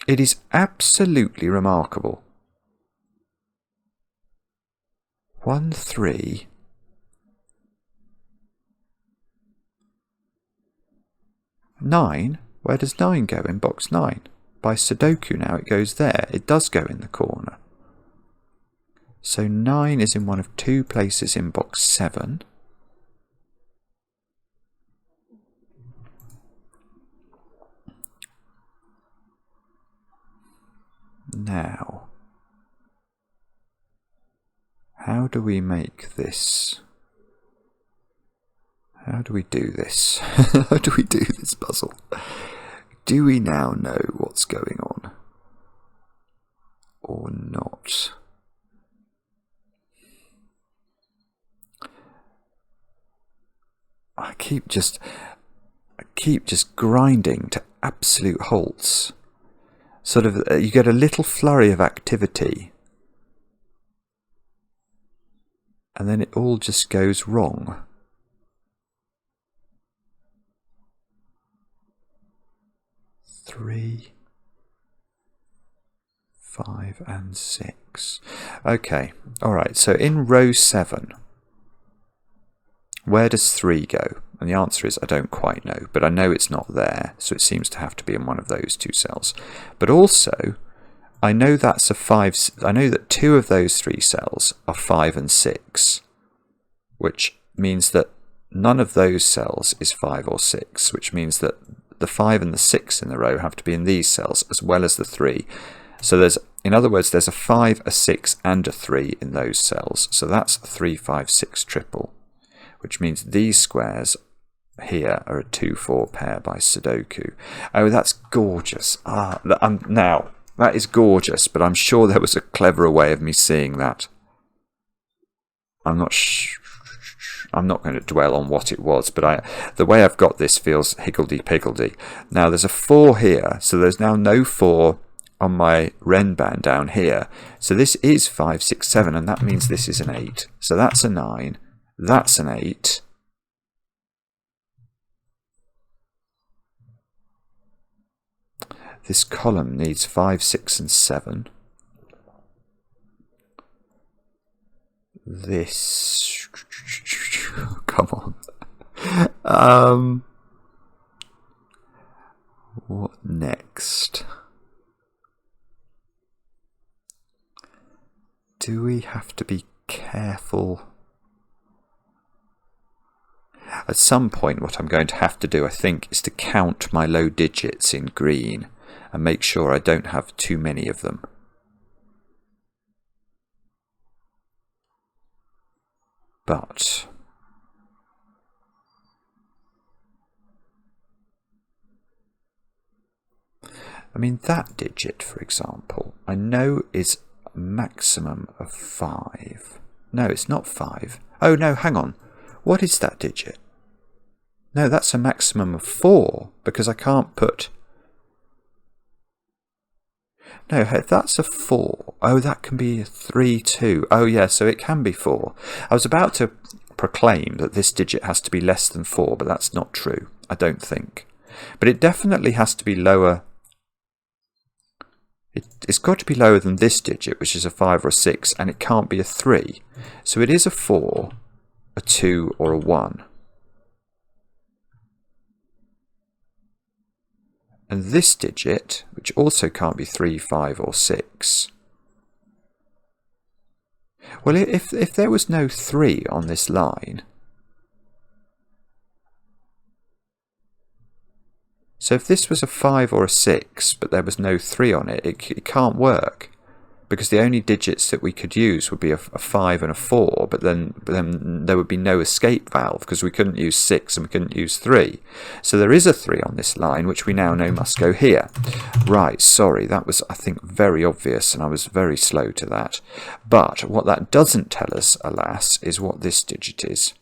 It is absolutely remarkable. 1, 3... 9? Where does 9 go in box 9? By Sudoku now it goes there. It does go in the corner. So 9 is in one of 2 places in box 7. Now, how do we make this? How do we do this? How do we do this puzzle? Do we now know what's going on? Or not? I keep just grinding to absolute halts. Sort of, you get a little flurry of activity, and then it all just goes wrong. 3, 5 and 6. Okay, alright, so in row 7, where does 3 go? And the answer is I don't quite know, but I know it's not there, so it seems to have to be in one of those 2 cells. But also, I know that's a 5, I know that 2 of those 3 cells are 5 and 6, which means that none of those cells is 5 or 6, which means that the 5 and the 6 in the row have to be in these cells as well as the 3. So there's, in other words, there's a 5, a 6 and a 3 in those cells. So that's 3, 5, 6 triple, which means these squares here are a 2, 4 pair by Sudoku. Oh, that's gorgeous. Now, that is gorgeous, but I'm sure there was a cleverer way of me seeing that. I'm not going to dwell on what it was, but the way I've got this feels higgledy-piggledy. Now there's a 4 here, so there's now no 4 on my Renban down here. So this is 5, 6, 7, and that means this is an 8. So that's a 9, That's an 8. This column needs 5, 6 and 7. This... Come on. What next? Do we have to be careful? At some point, what I'm going to have to do, I think, is to count my low digits in green and make sure I don't have too many of them. But I mean, that digit, for example, I know is a maximum of 5. No, it's not 5. Oh, no, hang on. What is that digit? No, that's a maximum of 4, because I can't put... No, that's a 4. Oh, that can be a 3 too. Oh, yeah, so it can be 4. I was about to proclaim that this digit has to be less than 4, but that's not true, I don't think. But it definitely has to be lower. It's got to be lower than this digit, which is a 5 or a 6, and it can't be a 3. So it is a 4, a 2, or a 1. And this digit, which also can't be 3, 5, or 6. Well, if there was no 3 on this line, so if this was a 5 or a 6, but there was no 3 on it, it can't work. Because the only digits that we could use would be a 5 and a 4, but then there would be no escape valve, because we couldn't use 6 and we couldn't use 3. So there is a 3 on this line, which we now know must go here. Right, sorry, that was, I think, very obvious, and I was very slow to that. But what that doesn't tell us, alas, is what this digit is.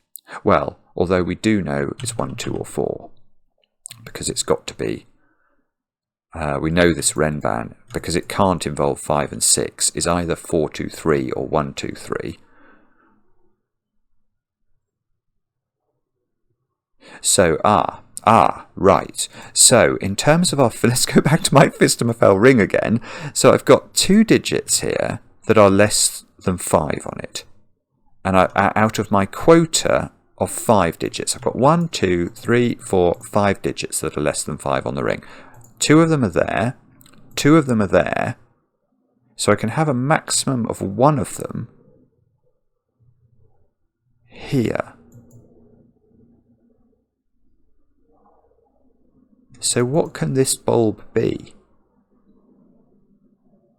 Well, although we do know it's 1, 2, or 4, because it's got to be. We know this Renban, because it can't involve 5 and 6, is either 4, 2, 3 or 1, 2, 3. So, right. So, in terms of our... Let's go back to my Fistemophile ring again. So, I've got 2 digits here that are less than 5 on it. And out of my quota of 5 digits, I've got 1, 2, 3, 4, 5 digits that are less than 5 on the ring. 2 of them are there, 2 of them are there, so I can have a maximum of 1 of them here. So what can this bulb be?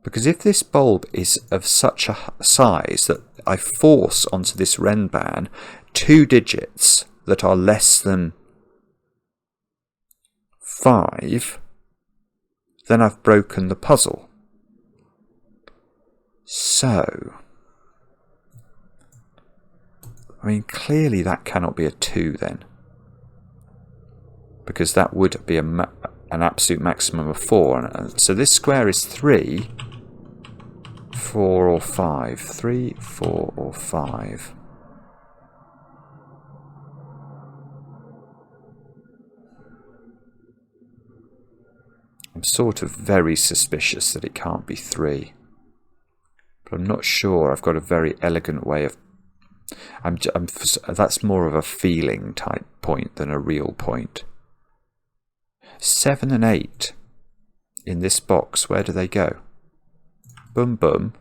Because if this bulb is of such a size that I force onto this Renban 2 digits that are less than 5, then I've broken the puzzle. So, I mean, clearly that cannot be a 2 then, because that would be an absolute maximum of 4. And so this square is 3, 4 or 5. 3, 4 or 5. I'm sort of very suspicious that it can't be 3. But I'm not sure. I've got a very elegant way of... that's more of a feeling type point than a real point. 7 and 8 in this box, where do they go? Boom, boom,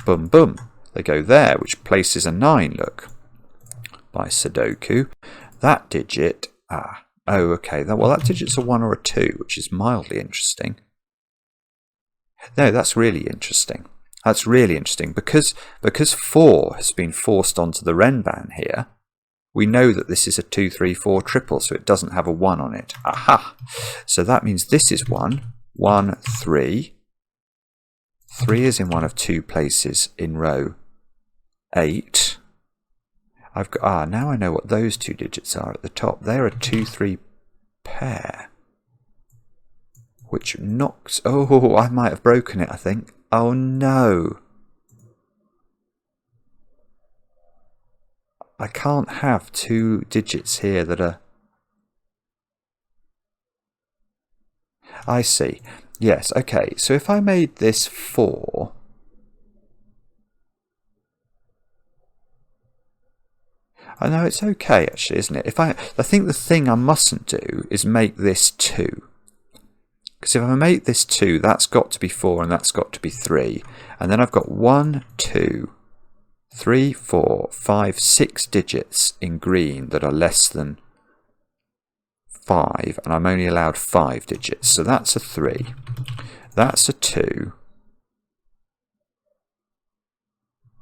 boom, boom. They go there, which places a 9, look. By Sudoku. That digit... Oh, okay. Well, that digit's a 1 or a 2, which is mildly interesting. No, that's really interesting. That's really interesting. Because 4 has been forced onto the Renban here, we know that this is a 2, 3, 4 triple, so it doesn't have a 1 on it. Aha! So that means this is 1, 1, 3. 3 is in one of 2 places in row 8. I've got, now I know what those 2 digits are at the top. They're a 2, 3 pair. Which knocks... Oh, I might have broken it, I think. Oh, no. I can't have two digits here that are... I see. Yes, okay. So if I made this 4... I know it's okay, actually, isn't it? I think the thing I mustn't do is make this 2. Because if I make this 2, that's got to be 4 and that's got to be 3. And then I've got 1, 2, 3, 4, 5, 6 digits in green that are less than 5. And I'm only allowed 5 digits. So that's a 3. That's a 2.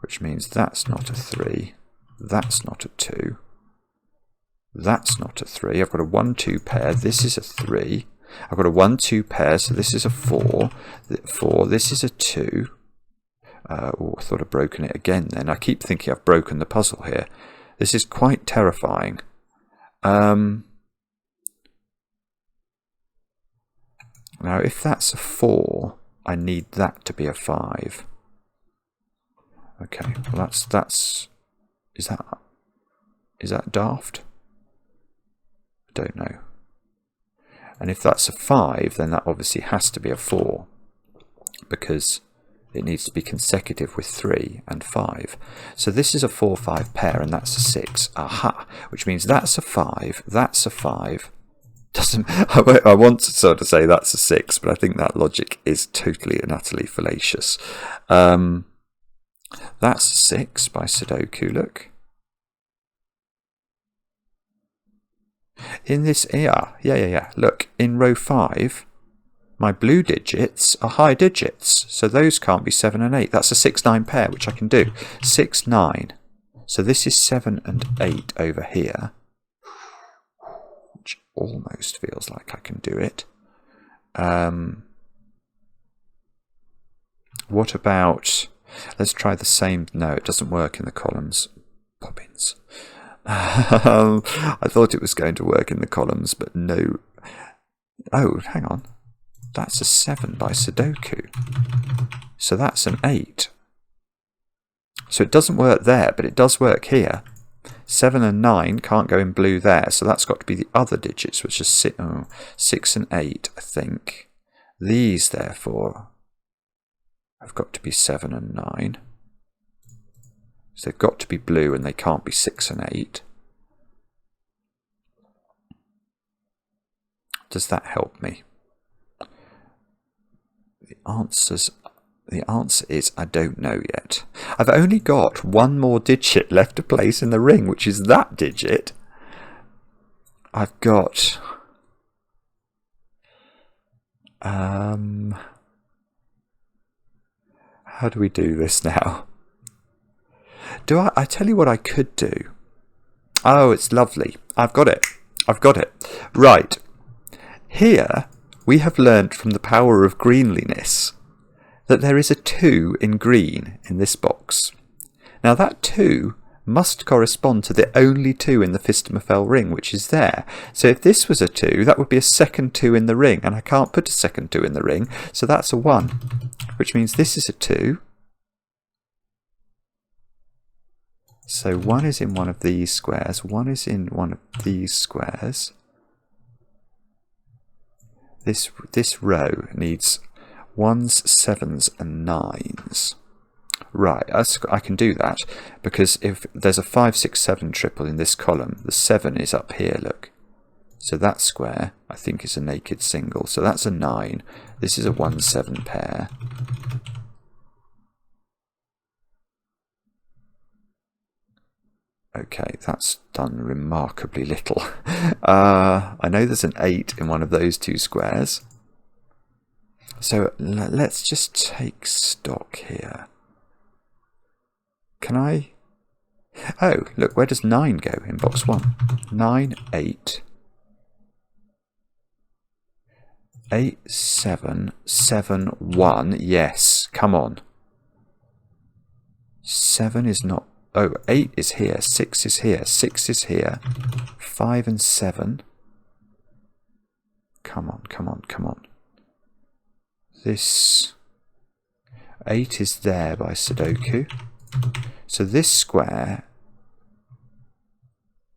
Which means that's not a 3. That's not a 2. That's not a 3. I've got a 1, 2 pair. This is a 3. I've got a 1, 2 pair, so this is a 4. 4. This is a 2. Oh, I thought I'd broken it again then. I keep thinking I've broken the puzzle here. This is quite terrifying. Now, if that's a 4, I need that to be a 5. Okay, well that's... Is that daft? I don't know. And if that's a 5, then that obviously has to be a 4, because it needs to be consecutive with 3 and 5. So this is a 4, 5 pair, and that's a 6. Aha! Which means that's a 5, that's a 5. I want to sort of say that's a 6, but I think that logic is totally and utterly fallacious. That's 6 by Sudoku, look. In this, yeah. Look, in row 5, my blue digits are high digits, so those can't be 7 and 8. That's a 6, 9 pair, which I can do. 6, 9. So this is 7 and 8 over here, which almost feels like I can do it. What about... Let's try the same. No, it doesn't work in the columns. Bobbins. I thought it was going to work in the columns, but no. Oh, hang on. That's a 7 by Sudoku. So that's an 8. So it doesn't work there, but it does work here. 7 and 9 can't go in blue there, so that's got to be the other digits, which are 6 and 8, I think. These, therefore... I've got to be 7 and 9. So they've got to be blue and they can't be 6 and 8. Does that help me? The answer is I don't know yet. I've only got one more digit left to place in the ring, which is that digit. I've got... How do we do this now? I tell you what I could do. Oh, it's lovely. I've got it. Right. Here we have learnt from the power of greenliness that there is a 2 in green in this box. Now that 2 must correspond to the only 2 in the Fistemophile ring, which is there. So if this was a 2, that would be a second 2 in the ring, and I can't put a second 2 in the ring, so that's a 1, which means this is a 2. So 1 is in one of these squares, 1 is in one of these squares. This row needs 1s, 7s and 9s. Right, I can do that, because if there's a 5, 6, 7 triple in this column, the 7 is up here, look. So that square, I think, is a naked single. So that's a 9. This is a 1, 7 pair. Okay, that's done remarkably little. I know there's an 8 in one of those two squares. So let's just take stock here. Can I? Oh, look, where does 9 go in box 1? 9, 8. 8, 7, 7, 1. Yes, come on. 7 is not... Oh, 8 is here, 6 is here, 6 is here. 5 and 7. Come on, come on, come on. This 8 is there by Sudoku. So this square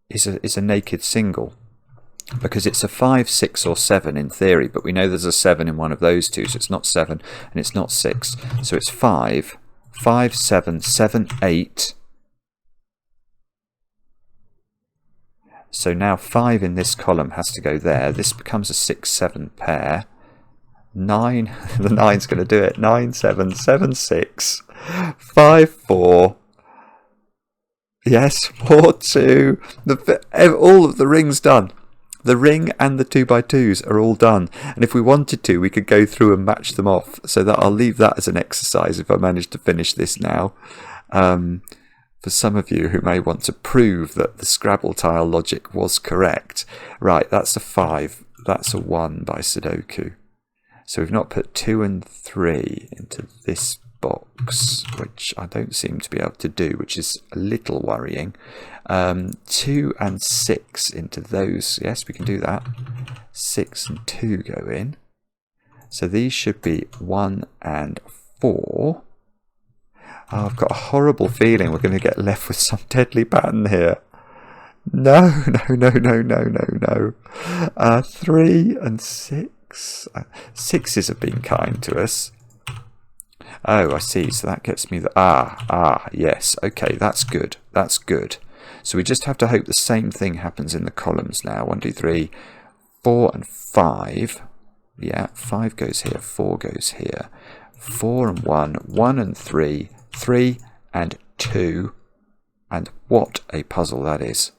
is a naked single, because it's a 5, 6 or 7 in theory, but we know there's a 7 in one of those two, so it's not 7 and it's not 6. So it's 5, 5, 7, 7, 8. So now 5 in this column has to go there. This becomes a 6, 7 pair. 9, the 9's going to do it. 9, 7, 7, 6, 5, 4. Yes, 4, 2. All of the rings done. The ring and the 2x2s are all done. And if we wanted to, we could go through and match them off. So that I'll leave that as an exercise if I manage to finish this now. For some of you who may want to prove that the Scrabble tile logic was correct. Right, that's a 5. That's a 1 by Sudoku. So we've not put 2 and 3 into this box, which I don't seem to be able to do, which is a little worrying. 2 and 6 into those. Yes, we can do that. 6 and 2 go in. So these should be 1 and 4. Oh, I've got a horrible feeling we're going to get left with some deadly pattern here. No. 3 and 6. Sixes have been kind to us. Oh, I see. So that gets me the... yes. Okay, that's good. That's good. So we just have to hope the same thing happens in the columns now. 1, 2, 3, 4 and 5. Yeah, 5 goes here, 4 goes here. 4 and 1, 1 and 3, 3 and 2. And what a puzzle that is.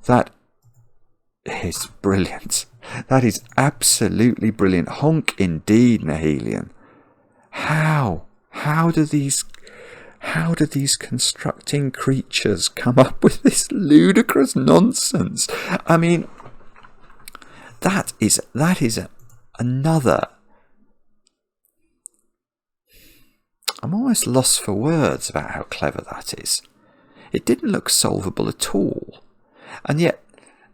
That is brilliant. That is absolutely brilliant. Honk indeed, Nahileon. How do these constructing creatures come up with this ludicrous nonsense? I mean, that is another. I'm almost lost for words about how clever that is. It didn't look solvable at all, and yet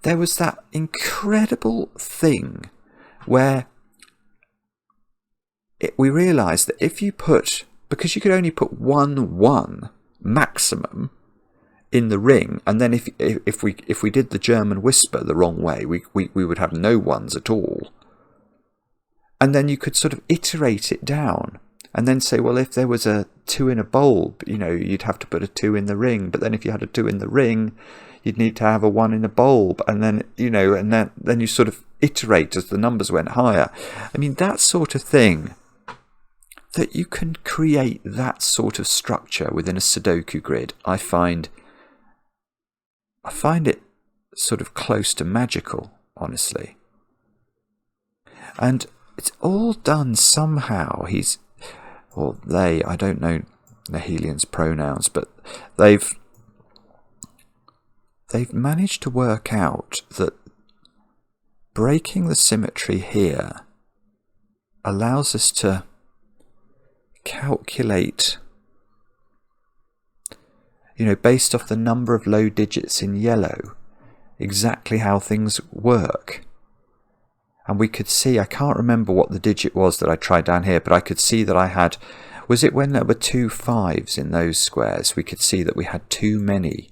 there was that incredible thing where we realised that if you put, because you could only put 1 1 maximum in the ring, and then if we did the German whisper the wrong way, we would have no 1s at all. And then you could sort of iterate it down, and then say, well, if there was a 2 in a bulb, you'd have to put a 2 in the ring. But then if you had a 2 in the ring, you'd need to have a 1 in a bulb, and then then you sort of iterate as the numbers went higher. I mean, that sort of thing. That you can create that sort of structure within a Sudoku grid, I find it sort of close to magical, honestly. And it's all done somehow. I don't know Nahileon's pronouns, but they've managed to work out that breaking the symmetry here allows us to calculate, based off the number of low digits in yellow, exactly how things work. And we could see, I can't remember what the digit was that I tried down here, but I could see that I had, was it when there were 2 5s in those squares, we could see that we had too many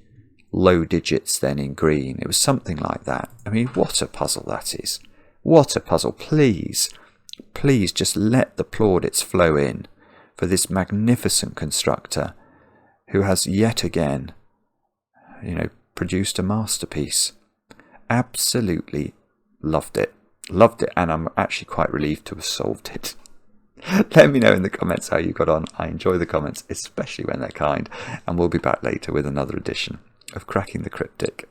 low digits then in green. It was something like that. I mean, what a puzzle that is. What a puzzle. Please just let the plaudits flow in for this magnificent constructor who has yet again, produced a masterpiece. Absolutely loved it, and I'm actually quite relieved to have solved it. Let me know in the comments how you got on. I enjoy the comments, especially when they're kind, and we'll be back later with another edition of Cracking the Cryptic.